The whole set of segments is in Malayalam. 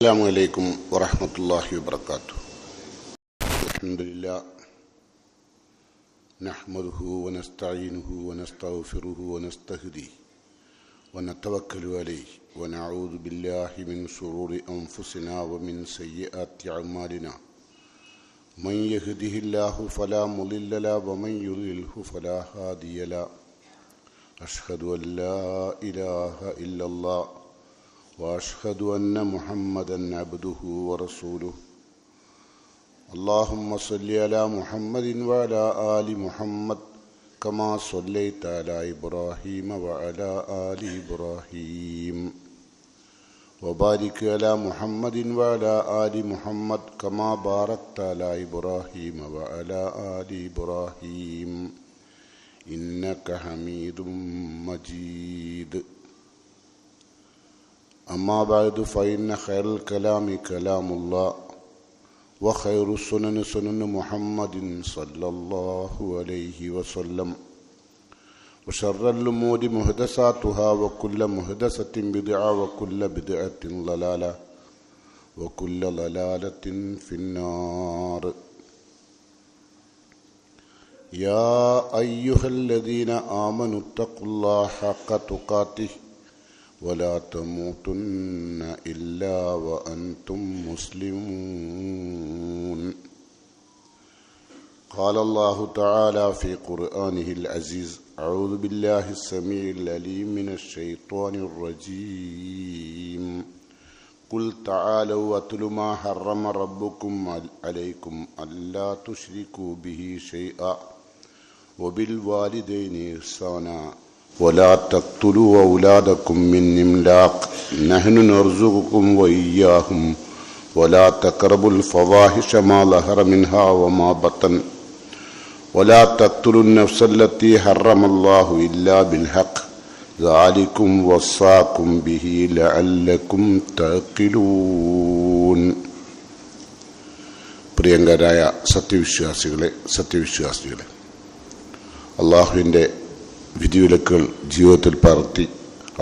السلام عليكم ورحمة الله وبركاته. الحمد لله نحمده ونستعينه ونستغفره ونستهديه ونتوكل عليه ونعوذ بالله من شرور أنفسنا ومن سيئات أعمالنا من يهده الله فلا مضل له ومن يضلله فلا هادي له أشهد أن لا إله إلا الله وأشهد أن محمدًا عبده ورسوله. اللهم صل على محمد وعلى آل محمد كما صليت على إبراهيم وعلى آل إبراهيم وبارك على محمد وعلى آل محمد كما باركت على إبراهيم وعلى آل إبراهيم إنك حميد مجيد. أما بعد فإن خير الكلام كلام الله وخير السنن سنن محمد صلى الله عليه وسلم وشر الأمور محدثاتها وكل محدثة بدعة وكل بدعة ضلالة وكل ضلالة في النار. يا أيها الذين آمنوا اتقوا الله حق تقاته ولا تموتن إلا وأنتم مسلمون. قال الله تعالى في قرآنه العزيز: أعوذ بالله السميع العليم من الشيطان الرجيم. قل تعالوا أتل ما حرم ربكم عليكم ألا تشركوا به شيئا وبالوالدين إحسانا ولا تقتلوا أولادكم من إملاق نحن نرزقكم وإياهم ولا تقربوا الفواحش ما ظهر منها وما بطن ولا تقتلوا النفس التي حرم الله إلا بالحق ذلكم وصاكم به لعلكم تعقلون. പ്രിയങ്കരായ സത്യവിശ്വാസികളെ അല്ലാഹുവിൻ്റെ വിധിവിലക്കുകൾ ജീവിതത്തിൽ പകർത്തി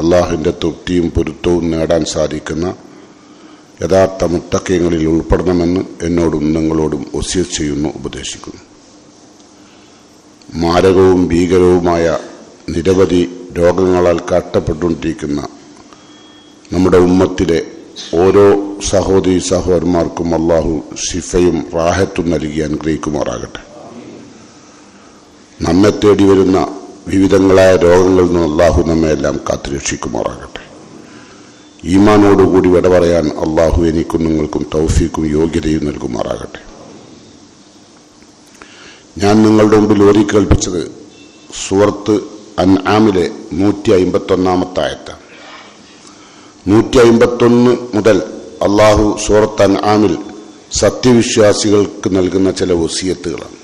അള്ളാഹുവിൻ്റെ തൃപ്തിയും പൊരുത്തവും നേടാൻ സാധിക്കുന്ന യഥാർത്ഥ മുത്തഖീങ്ങളിൽ ഉൾപ്പെടണമെന്ന് എന്നോടും നിങ്ങളോടും വസിയത്ത് ചെയ്യുന്നു, ഉപദേശിക്കുന്നു. മാരകവും ഭീകരവുമായ നിരവധി രോഗങ്ങളാൽ കഷ്ടപ്പെട്ടുകൊണ്ടിരിക്കുന്ന നമ്മുടെ ഉമ്മത്തിലെ ഓരോ സഹോദരി സഹോദരന്മാർക്കും അള്ളാഹു ശിഫയും റാഹത്തും നൽകി അനുഗ്രഹിക്കുമാറാകട്ടെ. നമ്മെ തേടി വരുന്ന വിവിധങ്ങളായ രോഗങ്ങളിൽ നിന്ന് അള്ളാഹു നമ്മെല്ലാം കാത്തുരക്ഷിക്കുമാറാകട്ടെ. ഈമാനോടുകൂടി വിട പറയാൻ അള്ളാഹു എനിക്കും നിങ്ങൾക്കും തൗഫീക്കും യോഗ്യതയും നൽകുമാറാകട്ടെ. ഞാൻ നിങ്ങളുടെ മുമ്പിൽ ഓതി കേൾപ്പിച്ചത് സൂറത്ത് അൻആമിലെ 151 ആയത്താണ്. 151 മുതൽ അള്ളാഹു സൂറത്ത് അൻആമിൽ സത്യവിശ്വാസികൾക്ക് നൽകുന്ന ചില വസിയത്തുകളാണ്.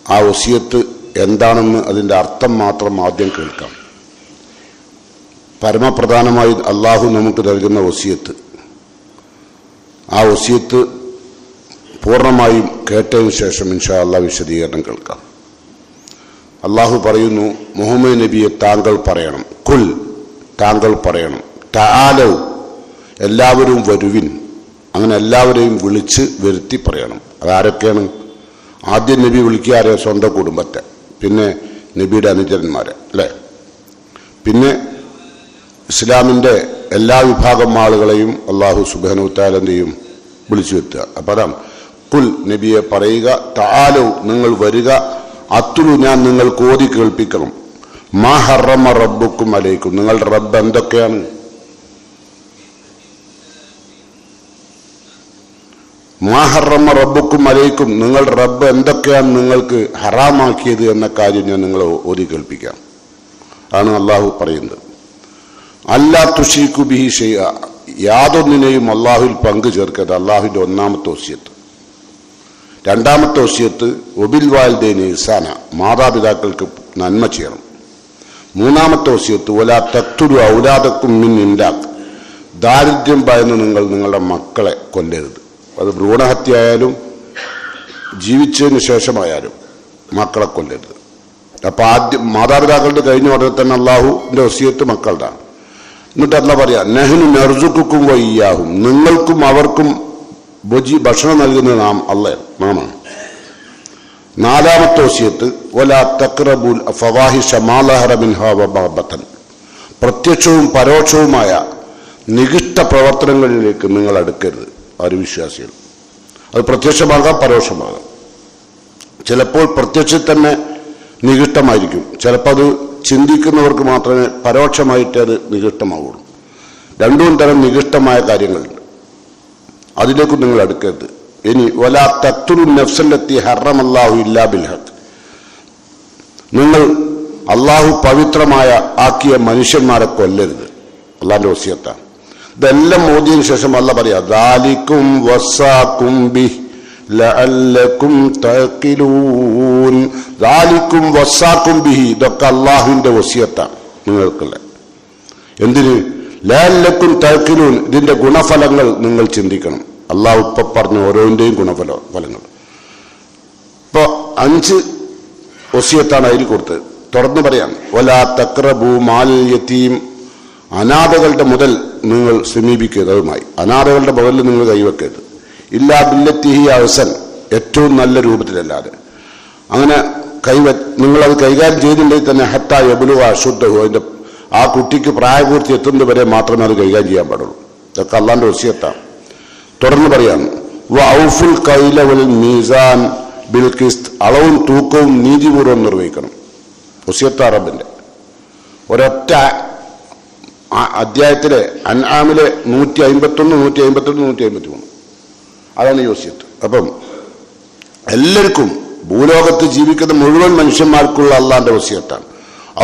ആ വസിയത്ത് എന്താണെന്ന് അതിൻ്റെ അർത്ഥം മാത്രം ആദ്യം കേൾക്കാം. പരമപ്രധാനമായി അള്ളാഹു നമുക്ക് നൽകുന്ന വസിയത്ത്, ആ വസിയത്ത് പൂർണ്ണമായും കേട്ടതിന് ശേഷം ഇൻഷാ അല്ലാഹ് വിശദീകരണം കേൾക്കാം. അള്ളാഹു പറയുന്നു, മുഹമ്മദ് നബിയെ താങ്കൾ പറയണം, കുൽ താങ്കൾ പറയണം, തആലൗ എല്ലാവരും വരുവിൻ. അങ്ങനെ എല്ലാവരെയും വിളിച്ച് വരുത്തി പറയണം. അതാരൊക്കെയാണ്? ആദ്യം നബി വിളിക്കാരെ? സ്വന്തം കുടുംബത്തെ, പിന്നെ നബിയുടെ അനുചരന്മാരെ, അല്ലേ? പിന്നെ ഇസ്ലാമിൻ്റെ എല്ലാ വിഭാഗം ആളുകളെയും അള്ളാഹു സുബ്ഹാനഹു തആല എന്തെയും വിളിച്ചു വരുത്തുക. അപ്പം അതാണ് കുൽ, നബിയെ പറയുക, തആലൗ നിങ്ങൾ വരിക, അത്തുലു ഞാൻ നിങ്ങൾക്ക് ഓതി കേൾപ്പിക്കണം, മാ ഹറമ റബ്ബുക്കും അലൈക്കും നിങ്ങളുടെ റബ്ബ് എന്തൊക്കെയാണ്, മാ ഹറമ റബ്ബുക്കും അലൈക്കും നിങ്ങളുടെ റബ്ബ് എന്തൊക്കെയാണ് നിങ്ങൾക്ക് ഹറാമാക്കിയത് എന്ന കാര്യം ഞാൻ നിങ്ങളെ ഓതി കേൾപ്പിക്കാം. ആണ് അള്ളാഹു പറയുന്നത്. അല്ലാ തുശ്രികു ബിഹി ഷൈഅ യാതൊന്നിനെയും അള്ളാഹുവിൽ പങ്കു ചേർക്കരുത്. അള്ളാഹുവിൻ്റെ ഒന്നാമത്തെ വസിയത്ത്. രണ്ടാമത്തെ വസിയത്ത് വബിൽ വാലിദൈനി ഇഹ്സാന മാതാപിതാക്കൾക്ക് നന്മ ചെയ്യണം. മൂന്നാമത്തെ വസിയത്ത് വലാ തഖ്തുലു ഔലാദക്കും മിൻ ഇംലാഖ് ദാരിദ്ര്യം ഭയന്ന് നിങ്ങൾ നിങ്ങളുടെ മക്കളെ കൊല്ലരുത്. അത് ഭ്രൂണഹത്യ ആയാലും ജീവിച്ചതിന് ശേഷമായാലും മക്കളെ കൊല്ലരുത്. അപ്പം ആദ്യം മാതാപിതാക്കളുടെ കഴിഞ്ഞ ഉടനെ തന്നെ അള്ളാഹുവിൻ്റെ വസിയത്ത് മക്കളുടെ. എന്നിട്ട് അല്ലാഹു പറയാ നഹ്നു നർസുഖുക്കും വഇയ്യാഹും, നിങ്ങൾക്കും അവർക്കും ഭക്ഷണം നൽകുന്നത് നാമാണ്. നാലാമത്തെ വസിയത്ത് വലാ തഖ്റബുൽ ഫവാഹിഷ മാ ലഹറ മിൻഹാ വമാ ബതൻ, പ്രത്യക്ഷവും പരോക്ഷവുമായ നികൃഷ്ട പ്രവർത്തനങ്ങളിലേക്ക് നിങ്ങൾ അടുക്കരുത്. ആര് വിശ്വാസികൾ, അത് പ്രത്യക്ഷമാകാം പരോക്ഷമാകാം. ചിലപ്പോൾ പ്രത്യക്ഷത്തിൽ തന്നെ നികൃഷ്ടമായിരിക്കും, ചിലപ്പോൾ അത് ചിന്തിക്കുന്നവർക്ക് മാത്രമേ പരോക്ഷമായിട്ട് അത് നികൃഷ്ടമാവുള്ളൂ. രണ്ടും തരം നികൃഷ്ടമായ കാര്യങ്ങളുണ്ട്, അതിലേക്കും നിങ്ങൾ അടുക്കരുത്. ഇനി വലാ തഖ്തുലു നഫ്സല്ലത്തി ഹറമല്ലാഹു ഇല്ലാ ബിൽ ഹഖ്, നിങ്ങൾ അള്ളാഹു പവിത്രമായ ആക്കിയ മനുഷ്യന്മാരെ കൊല്ലരുത്. അള്ളാഹിന്റെ വസിയത്താണ്. ഇതെല്ലാം മോദിയതിനു ശേഷം അല്ല പറയാ ദാലിക്കും വസാക്കും ബിഹി ലഅല്ലക്കും തഖിലൂൻ. ദാലിക്കും വസാക്കും ബിഹി, ഇതൊക്കെ അള്ളാഹുവിന്റെ വസിയത്താണ് നിങ്ങൾക്കുള്ള. എന്തിന്? ലഅല്ലക്കും തഖിലൂൻ, ഇതിന്റെ ഗുണഫലങ്ങൾ നിങ്ങൾ ചിന്തിക്കണം. അള്ളാഹു ഇപ്പൊ പറഞ്ഞു ഓരോന്റെയും ഗുണഫലങ്ങൾ. ഇപ്പൊ 5 വസിയത്താണ് അതിൽ കൊടുത്തത്. തുറന്നു പറയാം, വലാ തഖ്റബു മാൽ യതീം, അനാഥകളുടെ മുതൽ നിങ്ങൾ സമീപിക്കരുത്. അതുമായി അനാഥകളുടെ മുതൽ നിങ്ങൾ കൈവെക്കരുത്. ഇല്ലാ ബില്ലത്തി ഹി അഹ്സൻ, ഏറ്റവും നല്ല രൂപത്തിലല്ലാതെ. അങ്ങനെ നിങ്ങളത് കൈകാര്യം ചെയ്തിട്ടുണ്ടെങ്കിൽ തന്നെ ഹത്താ യബ്ലുഗ അശുദ്ധഹു, അതിന്റെ ആ കുട്ടിക്ക് പ്രായപൂർത്തി എത്തുന്നതുവരെ മാത്രമേ അത് കൈകാര്യം ചെയ്യാൻ പാടുള്ളൂ. ഇതൊക്കെ അള്ളാന്റെ വസിയത്താണ്. തുടർന്ന് പറയാണ് വഔഫുൽ കൈല വൽ മീസാൻ ബിൽ ഖിസ്ത്, അളവും തൂക്കവും നീതിപൂർവ്വം നിർവഹിക്കണം. വസിയത്ത് അറബിന്റെ ഒരൊറ്റ അധ്യായത്തിലെ അൻആമിലെ 151, 152, 153 അതാണ് ഈ വസിയത്ത്. അപ്പം എല്ലാവർക്കും ഭൂലോകത്ത് ജീവിക്കുന്ന മുഴുവൻ മനുഷ്യന്മാർക്കുള്ള അള്ളാന്റെ വസിയത്താണ്.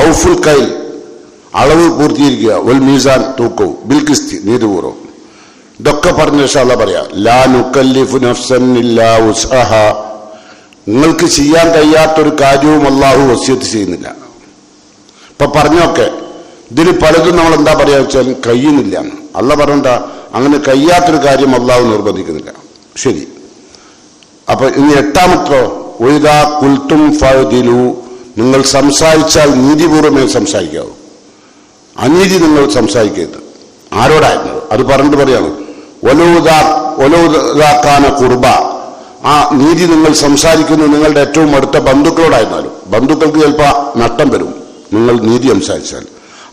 ഔഫുൽ കൈൽ, അളവ് പൂർത്തീകരിക്കുക, വൽ മീസാൻ, തൂക്കവും, ബിൽ ഖിസ്തി, നീതിപൂർവ്വം. ഇതൊക്കെ പറഞ്ഞ അല്ലാഹു പറയാ ലാ നുകല്ലിഫു നഫ്സൻ ഇല്ലാ വുസ്അഹ, നിങ്ങൾക്ക് ചെയ്യാൻ കഴിയാത്തൊരു കാര്യവും അള്ളാഹു വസിയത്ത് ചെയ്യുന്നില്ല. ഇപ്പൊ പറഞ്ഞൊക്കെ ഇതിൽ പലതും നമ്മൾ എന്താ പറയാ വെച്ചാൽ കഴിയുന്നില്ല. അള്ളാഹു പറഞ്ഞ അങ്ങനെ കഴിയാത്തൊരു കാര്യം അള്ളാഹു നിർബന്ധിക്കുന്നില്ല. ശരി. അപ്പൊ ഇനി 8ാമത്തോ ഒയ്ദാ ഖുൽതും ഫഅദിലു, നിങ്ങൾ സംസാരിച്ചാൽ നീതിപൂർവ്വമേ സംസാരിക്കാവൂ. അനീതി നിങ്ങൾ സംസാരിക്കരുത്. ആരോടായിരുന്നു അത് പറഞ്ഞിട്ട് പറയാണ് ഒലൗദാക്കാന കുർബ, ആ നീതി നിങ്ങൾ സംസാരിക്കുന്നത് നിങ്ങളുടെ ഏറ്റവും അടുത്ത ബന്ധുക്കളോടായിരുന്നാലും ബന്ധുക്കൾക്ക് ചിലപ്പോൾ നഷ്ടം വരും നിങ്ങൾ നീതി സംസാരിച്ചാൽ.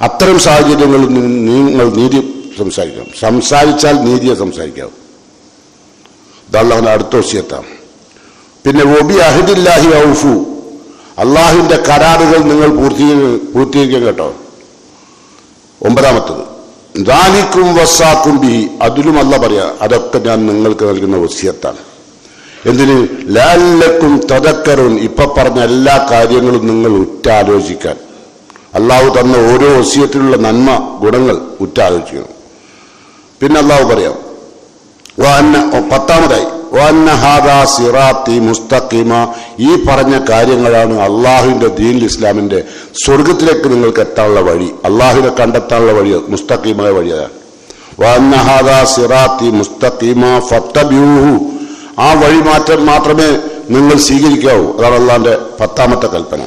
അത്തരം സാഹചര്യങ്ങളിൽ നിങ്ങൾ നീതി സംസാരിക്കണം. സംസാരിച്ചാൽ നീതിയെ സംസാരിക്കാവും. ഇതല്ലാഹുവിന്റെ അടുത്ത വസിയത്താണ്. പിന്നെ വബി അഹദില്ലാഹി ഔഫു, അള്ളാഹുവിന്റെ കരാറുകൾ നിങ്ങൾ പൂർത്തീകരിക്കാൻ കേട്ടോ. 9ാമത്തത് ദാലിക്കും വസാക്കും ബിഹി, അതിലും അല്ല പറയാ അതൊക്കെ ഞാൻ നിങ്ങൾക്ക് നൽകുന്ന വസിയത്താണ്. എന്തിന്? ലഅല്ലക്കും തദക്കറുൻ, ഇപ്പൊ പറഞ്ഞ എല്ലാ കാര്യങ്ങളും നിങ്ങൾ ഉറ്റാലോചിക്കാൻ. അള്ളാഹു തന്ന ഓരോ വസിയത്തിലുള്ള നന്മ ഗുണങ്ങൾ ഉറ്റാലോചിക്കണം. പിന്നെ അള്ളാഹു പറയാം 10ാമതായി വഅന്ന ഹാദാ സിറാത്തി മുസ്തഖീമ, ഈ പറഞ്ഞ കാര്യങ്ങളാണ് അള്ളാഹുവിന്റെ ദീനുൽ ഇസ്ലാമിന്റെ സ്വർഗത്തിലേക്ക് നിങ്ങൾക്ക് എത്താനുള്ള വഴി, അള്ളാഹുവിനെ കണ്ടെത്താനുള്ള വഴി, മുസ്തഖീമായ വഴിയാണ്. വഅന്ന ഹാദാ സിറാത്തി മുസ്തഖീമ ഫത്തബിഊഹു, ആ വഴി മാത്രമേ നിങ്ങൾ സ്വീകരിക്കാവൂ. അതാണ് അള്ളാഹിന്റെ 10ാമത്തെ കൽപ്പന.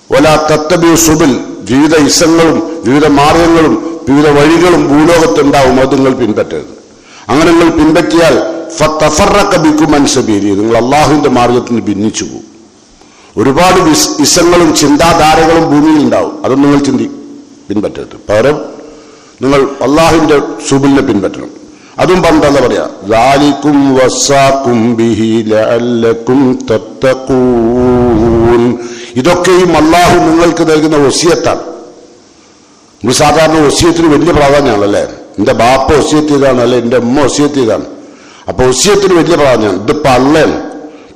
വലാ തത്തബിഉ സുബുൽ, വിവിധ ഇസങ്ങളും വിവിധ മാർഗങ്ങളും വിവിധ വഴികളും ഭൂലോകത്തുണ്ടാവും, അത് നിങ്ങൾ പിൻപറ്റരുത്. അങ്ങനെ നിങ്ങൾ പിൻപറ്റിയാൽ ഫതഫറഖ ബികും അൻ സബീലി, നിങ്ങൾ അള്ളാഹുവിന്റെ മാർഗത്തിൽ നിന്ന് ഭിന്നിച്ചു പോകും. ഒരുപാട് ഇസങ്ങളും ചിന്താധാരകളും ഭൂമിയിൽ ഉണ്ടാവും, അതൊന്നും നിങ്ങൾ പിൻപറ്റരുത്. പകരം നിങ്ങൾ അള്ളാഹുവിന്റെ സുബിലിനെ പിൻപറ്റണം. അതും പണ്ടല്ല പറയാ ദാലിക്കും വസാക്കും ബിഹി ലഅല്ലക്കും തത്തഖൂൻ, ഇതൊക്കെയും അള്ളാഹു നിങ്ങൾക്ക് നൽകുന്ന വസിയത്താണ്. നമ്മൾ സാധാരണ വസിയത്തിന് വലിയ പ്രാധാന്യമാണല്ലേ. എന്റെ ബാപ്പ വസിയത്ത് ചെയ്താണ്, അല്ലെ എന്റെ ഉമ്മ വസിയത്ത് ചെയ്താണ്. അപ്പൊ വസിയത്തിന് വലിയ പ്രാധാന്യം. ഇതിപ്പോ അള്ളൻ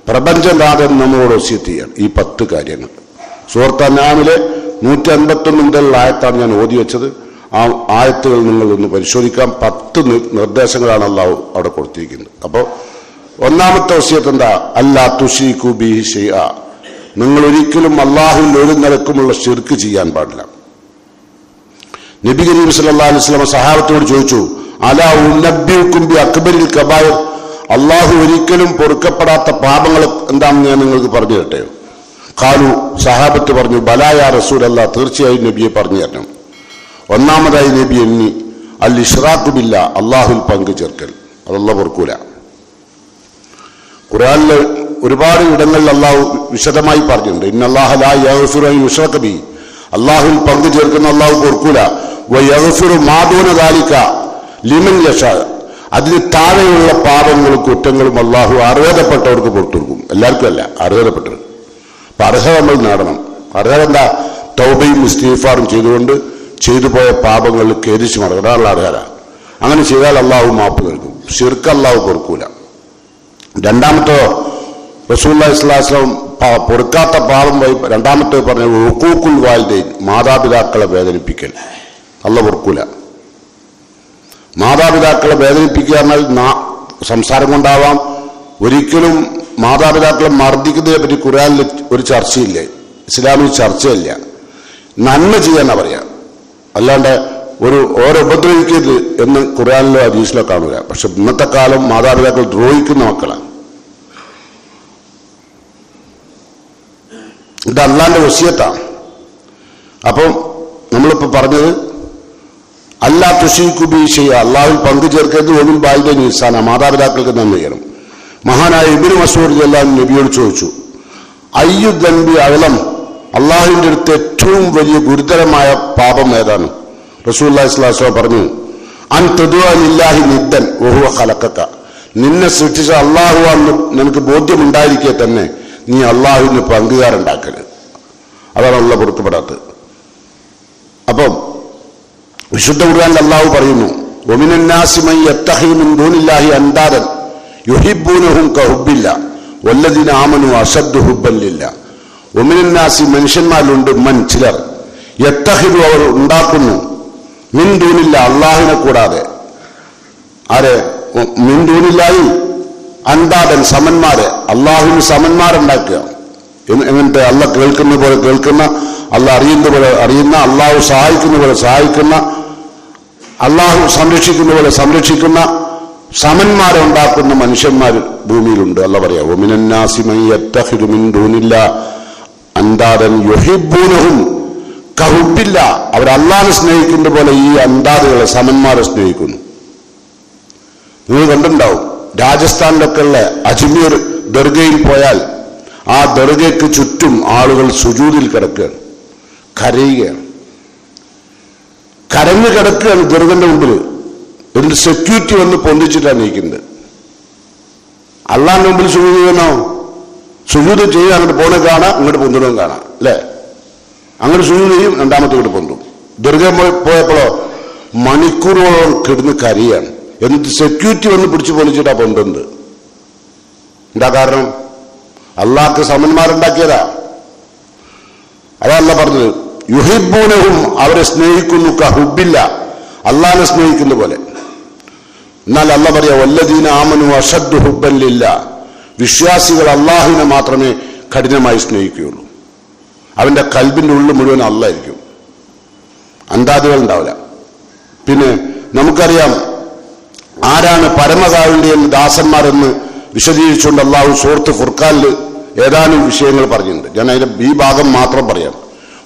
പ്രപഞ്ചനാഥൻ നമ്മളോട് വസിയത്ത് ചെയ്യാണ് ഈ 10 കാര്യങ്ങൾ. സൂറത്ത് അൻആമിലെ 151 മുതലുള്ള ആയത്താണ് ഞാൻ ഓതി വെച്ചത്. ആ ആയത്തുകൾ നിങ്ങൾ ഒന്ന് പരിശോധിക്കാം. 10 നിർദ്ദേശങ്ങളാണ് അള്ളാഹു അവിടെ കൊടുത്തിരിക്കുന്നത്. അപ്പോ 1ാമത്തെ വസിയത്ത് എന്താ? അല്ലാ തുശ്രികൂ ബിഹി ശൈഅ, നിങ്ങൾ ഒരിക്കലും അള്ളാഹുവിൽ ഒരു നിലക്കുമുള്ള ശിർക്ക് ചെയ്യാൻ പാടില്ല. നബി കരീം സല്ലല്ലാഹു അലൈഹി വസല്ലം സഹാബത്തോട് ചോദിച്ചു, അലാ ഉനബ്ബിഉകും ബി അക്ബരിൽ കബായിർ, അള്ളാഹു ഒരിക്കലും പൊറുക്കപ്പെടാത്ത പാപങ്ങൾ എന്താണെന്ന് ഞാൻ നിങ്ങൾക്ക് പറഞ്ഞു തരട്ടെയോ? ഖാലു, സഹാബത്ത് പറഞ്ഞു, ബലാ യാ റസൂലല്ലാഹ്, തീർച്ചയായും നബിയെ പറഞ്ഞു തരണം. 1ാമതായി നബി അൽ ഇഷ്റാഖു ബില്ലാ, അള്ളാഹുൽ പങ്കു ചേർക്കൽ. അതല്ലാഹു പൊറുക്കൂല. ഖുർആനിൽ ഒരുപാട് ഇടങ്ങളിൽ അള്ളാഹു വിശദമായി പറഞ്ഞിട്ടുണ്ട്. ഇന്നല്ലാഹ ലാ യഗ്ഫിറു അൻ യുശ്റക ബിഹി, അള്ളാഹുൽ പങ്കു ചേർക്കുന്ന അള്ളാഹു പൊറുക്കൂല. വ യഗ്ഫിറു മാ ദൂന ദാലിക ലിമൻ യശാ, അതിന് താഴെയുള്ള പാപങ്ങളും കുറ്റങ്ങളും അള്ളാഹു അർഹതപ്പെട്ടവർക്ക് പുറത്തു കൊടുക്കും. എല്ലാവർക്കും അല്ല, അർഹതപ്പെട്ടവർ. അപ്പൊ അർഹത നമ്മൾ നേടണം. അർഹത എന്താ? തൗബയും ഇസ്തിഗ്ഫാറും ചെയ്തുകൊണ്ട് ചെയ്തു പോയ പാപങ്ങൾ ഖേദിച്ചു മടങ്ങുക, അതാണ് അർഹത. അങ്ങനെ ചെയ്താൽ അള്ളാഹു മാപ്പ് നൽകും. ശിർക്ക് അള്ളാഹു പൊറുക്കൂല. രണ്ടാമത്തോ റസൂലുള്ളാഹി സ്വല്ലല്ലാഹു അലൈഹി വസല്ലം പൊറുക്കാത്ത പാപം രണ്ടാമത്തെ പറഞ്ഞ ഉഖൂഖുൽ വാലിദൈൻ, മാതാപിതാക്കളെ വേദനിപ്പിക്കൽ. അള്ളാഹു പൊറുക്കൂല. മാതാപിതാക്കളെ വേദനിപ്പിക്കുക എന്നാൽ സംസാരം കൊണ്ടാവാം. ഒരിക്കലും മാതാപിതാക്കളെ മർദ്ദിക്കുന്നതിനെ പറ്റി ഖുർആനിൽ ഒരു ചർച്ചയില്ല, ഇസ്ലാമിൽ ചർച്ചയില്ല. നന്മ ചെയ്യാനാ പറയാം, അല്ലാണ്ട് ഓരോ ഉപദ്രവിക്കരുത് എന്ന് ഖുർആനിലോ ഹദീസിലോ കാണൂല. പക്ഷെ ഇന്നത്തെ കാലം മാതാപിതാക്കൾ ദ്രോഹിക്കുന്ന മക്കളാണ്. ഇത് അള്ളാന്റെ വസിയത്താണ്. അപ്പം നമ്മളിപ്പോ പറഞ്ഞത് അല്ലാ തുശീഖു ബിഹി ഷൈഅ, അള്ളാഹുവിൽ പങ്കു ചേർക്കരുത്. ഒന്നും ബാലിദൈൻ ഇഹ്സാന, മാതാപിതാക്കൾക്ക് നന്മ ചെയ്യണം. മഹാനായ ഇബ്നു മസ്ഊദ് റളിയല്ലാഹു അൻഹു നബിയോട് ചോദിച്ചു, അയ്യു ദൻബി അഅ്ലം, അള്ളാഹുവിന്റെ അടുത്ത് ഏറ്റവും വലിയ ഗുരുതരമായ പാപം ഏതാണ്? റസൂലുള്ളാഹി സ്വല്ലല്ലാഹു അലൈഹി വസല്ലം പറഞ്ഞു, അൻ തദുഅ ലില്ലാഹി നിദ്ദൻ വഹുവ ഖലഖക, നിന്നെ സൃഷ്ടിച്ച അള്ളാഹു ആണെന്ന് നിനക്ക് ബോധ്യമുണ്ടായിരിക്കെ തന്നെ നീ അള്ളാഹുവിന് പങ്കുകാരുണ്ടാക്കരുത്. അതാണ് അള്ളാഹ് പൊറുക്കപ്പെടാത്തത്. അപ്പം വിശുദ്ധ ഖുർആനിൽ അല്ലാഹു പറയുന്നു, വമിനൻ നാസി മൻ യത്തഖിദു മിൻ ദൂനില്ലാഹി അൻദാദൻ യുഹിബ്ബൂനഹും കഹുബ്ബില്ലാ വല്ലദീന ആമനു അശദ്ദു ഹുബ്ബൻ ലില്ലാ. വമിനൻ നാസി, മനുഷ്യന്മാരിലുണ്ട്, മൻ ചിലർ, യത്തഖിദു അവർ ഉണ്ടാക്കുന്നു, മിൻ ദൂനില്ലാ അള്ളാഹുവിനെ കൂടാതെ, ആരെ? മിൻ ദൂനില്ലാഹി അൻദാദൻ സമന്മാരെ, അള്ളാഹുവിന് സമന്മാരുണ്ടാക്കുക. എങ്ങനത്തെ? അള്ളാഹ് കേൾക്കുന്ന പോലെ കേൾക്കുന്ന, അള്ളാഹ് അറിയുന്ന പോലെ അറിയുന്ന, അള്ളാഹു സഹായിക്കുന്ന പോലെ സഹായിക്കുന്ന, അള്ളാഹു സംരക്ഷിക്കുന്ന പോലെ സംരക്ഷിക്കുന്ന സമന്മാരെ ഉണ്ടാക്കുന്ന മനുഷ്യന്മാർ ഭൂമിയിലുണ്ട്. അള്ളാഹ് പറയാം, വമിനൻ നാസി മൻ യത്തഖിദു മിൻ ദൂനില്ലാ അൻദാദൻ യുഹിബ്ബൂനഹും കഹുബ്ബില്ലാ, അവർ അള്ളാഹിനെ സ്നേഹിക്കുന്ന പോലെ ഈ അന്താദുകളെ സമന്മാരെ സ്നേഹിക്കുന്നു. നിങ്ങൾ കണ്ടിട്ടുണ്ടാവും, രാജസ്ഥാനിലൊക്കെ ഉള്ള അജ്മീർ ദർഗയിൽ പോയാൽ ആ ദർഗയ്ക്ക് ചുറ്റും ആളുകൾ സുജൂദിൽ കിടക്കുകയാണ്, കരയുകയാണ്, കരഞ്ഞു കിടക്കുകയാണ് ദർഗന്റെ മുമ്പിൽ. എന്നിട്ട് സെക്യൂരിറ്റി വന്ന് പൊന്തിച്ചിട്ടാണ് നീക്കുന്നത്. അള്ളാഹിന്റെ മുമ്പിൽ സുജൂദ് ചെയ്യണോ? സുജൂദ് ചെയ്യാൻ അങ്ങോട്ട് പോണേ കാണാം, ഇങ്ങോട്ട് പൊന്തണം കാണാം, അല്ലേ? അങ്ങനെ സുജൂദ് ചെയ്യും, രണ്ടാമത്തെ ഇങ്ങോട്ട് പൊന്തും. ദർഗ പോയപ്പോഴോ മണിക്കൂറുകളോളം കിടന്ന് കരയാണ്. എന്നിട്ട് സെക്യൂരിറ്റി വന്ന് പിടിച്ചു പൊളിച്ചിട്ടാ പൊന്തുന്നത്. എന്താ കാരണം? അള്ളാഹ്ക്ക് സമന്മാരുണ്ടാക്കിയതാ. അതല്ല പറഞ്ഞത്, യുഹിബ്ബൂനഹും അവരെ സ്നേഹിക്കുന്നു, കഹുബ്ബില്ല അള്ളാഹിനെ സ്നേഹിക്കുന്ന പോലെ. എന്നാൽ അള്ളാഹ് പറയാ, വല്ലദീന ആമനു അശദ്ദു ഹുബ്ബൻ ലില്ലാ, വിശ്വാസികൾ അള്ളാഹുവിനെ മാത്രമേ കഠിനമായി സ്നേഹിക്കുകയുള്ളൂ. അവന്റെ കൽബിന്റെ ഉള്ളിൽ മുഴുവൻ അള്ളായിരിക്കും, അന്താദികൾ ഉണ്ടാവില്ല. പിന്നെ നമുക്കറിയാം ആരാണ് പരമകാരുണ്യ ദാസന്മാരെന്ന് വിശദീകരിച്ചുകൊണ്ട് അള്ളാഹു സൂറത്ത് ഫുർഖാനിൽ ഏതാനും വിഷയങ്ങൾ പറഞ്ഞിട്ടുണ്ട്. ഞാൻ അതിന്റെ ഈ ഭാഗം മാത്രം പറയാം.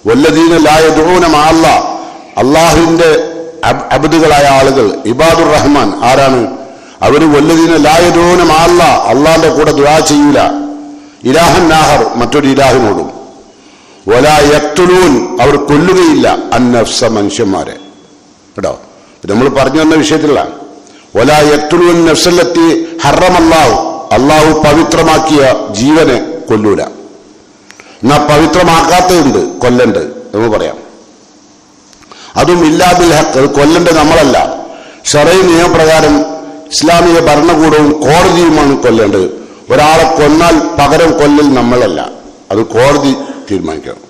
വല്ലദീന ലാ യദ്ഊന മഅല്ലാ, അള്ളാഹുവിന്റെ അബ്ദുകളായ ആളുകൾ, ഇബാദുർ റഹ്മാൻ ആരാണ്? അവര് വല്ലദീന ലാ യദ്ഊന മഅല്ലാ, അള്ളാഹിന്റെ കൂടെ ദുആ ചെയ്യൂല, ഇലാഹൻ നാഹർ മറ്റൊരു ഇലാഹിനോടും, വലാ യഖ്തുലൂൻ അവർ കൊല്ലുകയില്ല, അന്നഫ്സ മനുഷ്യന്മാരെ. കേട്ടോ, നമ്മൾ പറഞ്ഞു വന്ന വിഷയത്തിലാണ്. വലാ യഖ്തുലൂൻ നഫ്സല്ലത്തി ഹറമല്ലാഹു, അള്ളാഹു പവിത്രമാക്കിയ ജീവനെ കൊല്ലൂല. എന്നാ പവിത്രമാക്കാത്തതുണ്ട്, കൊല്ലണ്ട് എന്ന് പറയാം. അതും ഇല്ലാ ബിൽ ഹഖ്, അത് കൊല്ലണ്ട് നമ്മളല്ല. ശറഈ നിയമപ്രകാരം ഇസ്ലാമിക ഭരണകൂടവും കോടതിയുമാണ് കൊല്ലേണ്ടത്. ഒരാളെ കൊന്നാൽ പകരം കൊല്ലൽ നമ്മളല്ല, അത് കോടതി തീരുമാനിക്കണം.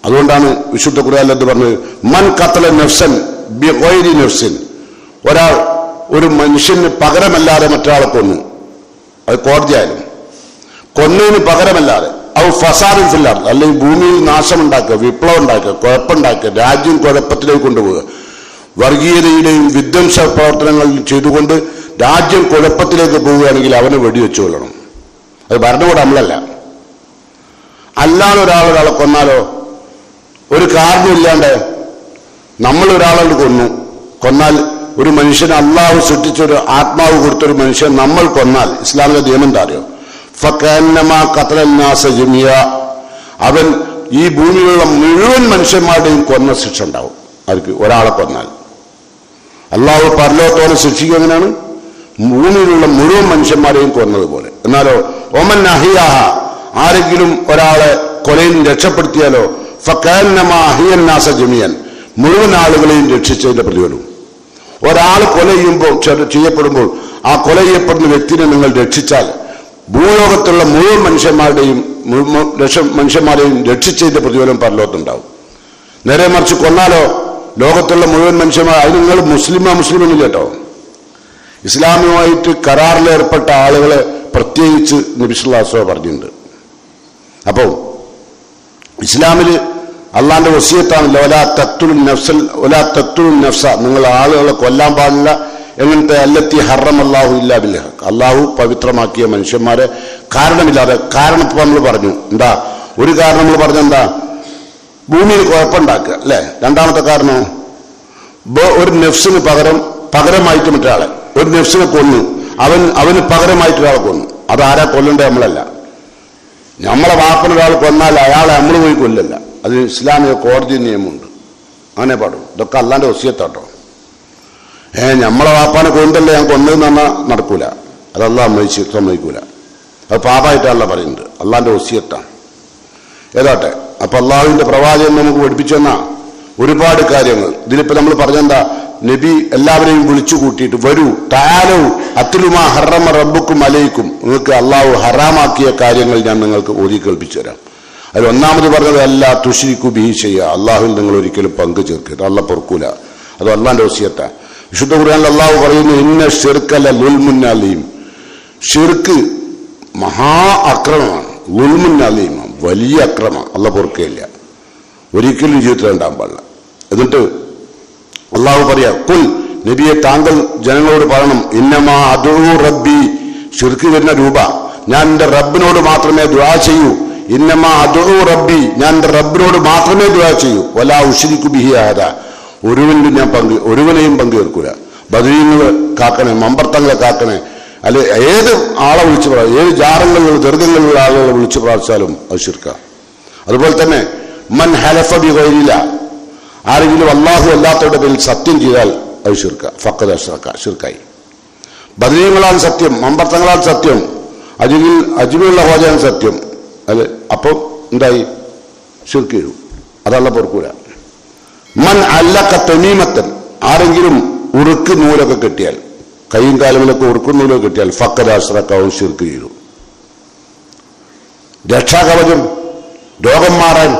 അതുകൊണ്ടാണ് വിശുദ്ധ ഖുർആനിൽ എന്ത് പറഞ്ഞത്? മൻ ഖതല നഫ്സൻ ബിഗൈരി നഫ്സിൻ, ഒരാൾ ഒരു മനുഷ്യന് പകരമല്ലാതെ മറ്റൊരാളെ കൊന്നു, അത് കോടതിയായാലും, കൊന്നതിന് പകരമല്ലാതെ, ഔ ഫസാദിൻ ഫിൽ അർദ്, അല്ലെങ്കിൽ ഭൂമിയിൽ നാശമുണ്ടാക്കുക, വിപ്ലവം ഉണ്ടാക്കുക, കുഴപ്പമുണ്ടാക്കുക, രാജ്യം കുഴപ്പത്തിലേക്ക് കൊണ്ടുപോവുക, വർഗീയതയുടെയും വിധ്വംസ പ്രവർത്തനങ്ങൾ ചെയ്തുകൊണ്ട് രാജ്യം കുഴപ്പത്തിലേക്ക് പോവുകയാണെങ്കിൽ അവനെ വെടിവെച്ചു കൊള്ളണം. അത് ഭരണകൂടം നമ്മളല്ല. അല്ലാതെ ഒരാളെ കൊന്നാലോ, ഒരു കാരണമില്ലാണ്ട് നമ്മൾ ഒരാളെ കൊന്നു, കൊന്നാൽ ഒരു മനുഷ്യന് അള്ളാഹു സൃഷ്ടിച്ചൊരു ആത്മാവ് കൊടുത്തൊരു മനുഷ്യൻ നമ്മൾ കൊന്നാൽ ഇസ്ലാമിലെ നിയമം എന്താ അറിയോ? ഫകന്നമാ ഖതലൻ നാസ ജമിയ, അവൻ ഈ ഭൂമിയിലുള്ള മുഴുവൻ മനുഷ്യന്മാരുടെയും കൊന്ന ശിക്ഷ ഉണ്ടാവും അവർക്ക് ഒരാളെ കൊന്നാൽ. അള്ളാഹു പരലോകത്തോടെ ശിക്ഷിക്കുക എങ്ങനെയാണ്? ഭൂമിയിലുള്ള മുഴുവൻ മനുഷ്യന്മാരെയും കൊന്നതുപോലെ. എന്നാലോ ഒമൻ അഹിയാഹ, ആരെങ്കിലും ഒരാളെ കൊലയിൽ രക്ഷപ്പെടുത്തിയാലോ ഫകന്നമാ അഹിയൻ നാസ ജമിയൻ, മുഴുവൻ ആളുകളെയും രക്ഷിച്ചതിന്റെ പ്രതിഫലം. ഒരാൾ കൊല ചെയ്യപ്പെടുമ്പോൾ ആ കൊല ചെയ്യപ്പെടുന്ന വ്യക്തിനെ നിങ്ങൾ രക്ഷിച്ചാൽ ഭൂലോകത്തുള്ള മുഴുവൻ മനുഷ്യന്മാരെയും രക്ഷിച്ചതിന്റെ പ്രതിഫലം പരലോകത്തുണ്ടാവും. നേരെ മറിച്ച് കൊന്നാലോ ലോകത്തുള്ള മുഴുവൻ മനുഷ്യന്മാർ, അത് നിങ്ങൾ മുസ്ലിമെന്നില്ല കേട്ടോ, ഇസ്ലാമുമായിട്ട് കരാറിലേർപ്പെട്ട ആളുകളെ പ്രത്യേകിച്ച് നബി സല്ലല്ലാഹു അലൈഹി വസല്ലം പറഞ്ഞിട്ടുണ്ട്. അപ്പോൾ ഇസ്ലാമിൽ അള്ളാന്റെ വസിയത്താണല്ലോ വലാ തഖ്തുലുൻ നഫ്സ, നിങ്ങൾ ആളുകളെ കൊല്ലാൻ പാടില്ല. എങ്ങനത്തെ അല്ലത്തി ഹറമല്ലാഹു ഇല്ലാ ബിൽ ഹഖ്, അള്ളാഹു പവിത്രമാക്കിയ മനുഷ്യന്മാരെ കാരണമില്ലാതെ. കാരണം ഇപ്പൊ നമ്മൾ പറഞ്ഞു എന്താ? ഒരു കാരണം നമ്മൾ പറഞ്ഞെന്താ? ഭൂമിയിൽ കുഴപ്പമുണ്ടാക്കുക അല്ലെ. രണ്ടാമത്തെ കാരണം ഒരു നെഫ്സിന് പകരമായിട്ട് മറ്റൊരാളെ, ഒരു നെഫ്സിനെ കൊന്നു, അവന് പകരമായിട്ട് ഒരാളെ കൊന്നു. അതാരാ കൊല്ലണ്ടേ? നമ്മളല്ല. നമ്മളെ വാപ്പന ഒരാൾ കൊന്നാൽ അയാളെ നമ്മൾ പോയി കൊല്ലല്ല. അതിന് ഇസ്ലാമിക കോടതി നിയമമുണ്ട്, അങ്ങനെ പാടും. ഇതൊക്കെ അല്ലാന്റെ വസിയത്താട്ടോ. നമ്മളെ വാപ്പാനെ കൊണ്ടല്ലേ ഞാൻ കൊന്നതെന്ന് പറഞ്ഞാൽ നടക്കൂല. അത് അള്ളാഹ് സമ്മതിക്കൂല. അത് പാപമായിട്ടല്ല പറയുന്നത്, അള്ളാന്റെ വസിയത്താണ്. ഏതാട്ടെ, അപ്പൊ അള്ളാഹുവിന്റെ പ്രവാചകൻ നമുക്ക് പഠിപ്പിച്ചു തന്ന ഒരുപാട് കാര്യങ്ങൾ. ഇതിലിപ്പോ നമ്മൾ പറഞ്ഞെന്താ? നബി എല്ലാവരെയും വിളിച്ചു കൂട്ടിയിട്ട് വരൂ, തആലൂ അത്ലുമാ ഹറമ റബ്ബുക്കും അലൈക്കും, നിങ്ങൾക്ക് അള്ളാഹു ഹറാമാക്കിയ കാര്യങ്ങൾ ഞാൻ നിങ്ങൾക്ക് ഓതി കേൾപ്പിച്ചു തരാം. അതിൽ ഒന്നാമത് പറഞ്ഞത് അല്ലാ തുശ്രികു ബിഹി ഷൈഅ, അള്ളാഹുവിൽ നിങ്ങൾ ഒരിക്കലും പങ്കു ചേർക്കരുത്, അള്ളാഹ് പൊറുക്കൂല. അത് അള്ളാന്റെ വസിയത്താണ്. വിശുദ്ധ ഖുർആനിൽ അള്ളാഹു പറയുന്നു ഇന്ന ശിർക ലദുൽമുൻ അലീം, ഷിർക്ക് മഹാ അക്രമമാണ്, ളുൽമുൻ അലീം, വലിയ അക്രമം, അള്ളാഹ് പൊറുക്കുകയില്ല, ഒരിക്കലും ജീവിതത്തിൽ ഉണ്ടാകാൻ പാടില്ല. എന്നിട്ട് അള്ളാഹു പറയാ കുൽ, നബിയെ താങ്കൾ ജനങ്ങളോട് പറയണം ഇന്നമാ അദൂ റബ്ബി, ഷിർക്ക് വരുന്ന രൂപ, ഞാൻ എൻ്റെ റബ്ബിനോട് മാത്രമേ ദുആ ചെയ്യൂ. ഇന്നമാ അദൂ റബ്ബി, ഞാൻ എൻ്റെ റബ്ബിനോട് മാത്രമേ ദുആ ചെയ്യൂ. വലാ ഉശ്രികു ബിഹി അഹദ, ഒരുവനെയും പങ്കുചേർക്കൂല. ബദരീങ്ങളെ കാക്കണേ, മമ്പർത്തങ്ങളെ കാക്കണേ, അല്ലെ ഏത് ആളെ വിളിച്ചു പ്രാർത്ഥിച്ചാലും, ഏത് ജാറങ്ങളിലുള്ള ദീർഘങ്ങളിലുള്ള ആളുകളെ വിളിച്ചു പ്രാർത്ഥിച്ചാലും അത് ശിർക്കാണ്. അതുപോലെ തന്നെ മൻ ഹലഫ ബിഗൈരില്ല, ആരെങ്കിലും അല്ലാഹു അല്ലാത്തവരുടെ പേരിൽ സത്യം ചെയ്താൽ അത് ശിർക്കാ, ഫഖദ് അശ്റക, ശിർക്കായി. ബദരീങ്ങളാൽ സത്യം, മമ്പർത്തങ്ങളാൽ സത്യം, അജ്മിയുള്ള ഹോജാൻ സത്യം, അല്ലെ അപ്പം എന്തായി? ശിർക്ക് ചെയ്തു. അതല്ല പൊറുക്കൂല. മൻ അല്ലക തമീമത്തൻ, ആരെങ്കിലും ഉറുക്ക് നൂലൊക്കെ കെട്ടിയാൽ, കൈയും കാലുകളൊക്കെ ഉറുക്കു നൂലൊക്കെ കെട്ടിയാൽ ഫഖദ് അശ്റക, ശിർക്ക് ചെയ്തു. രക്ഷാകവചം, രോഗം മാറാൻ,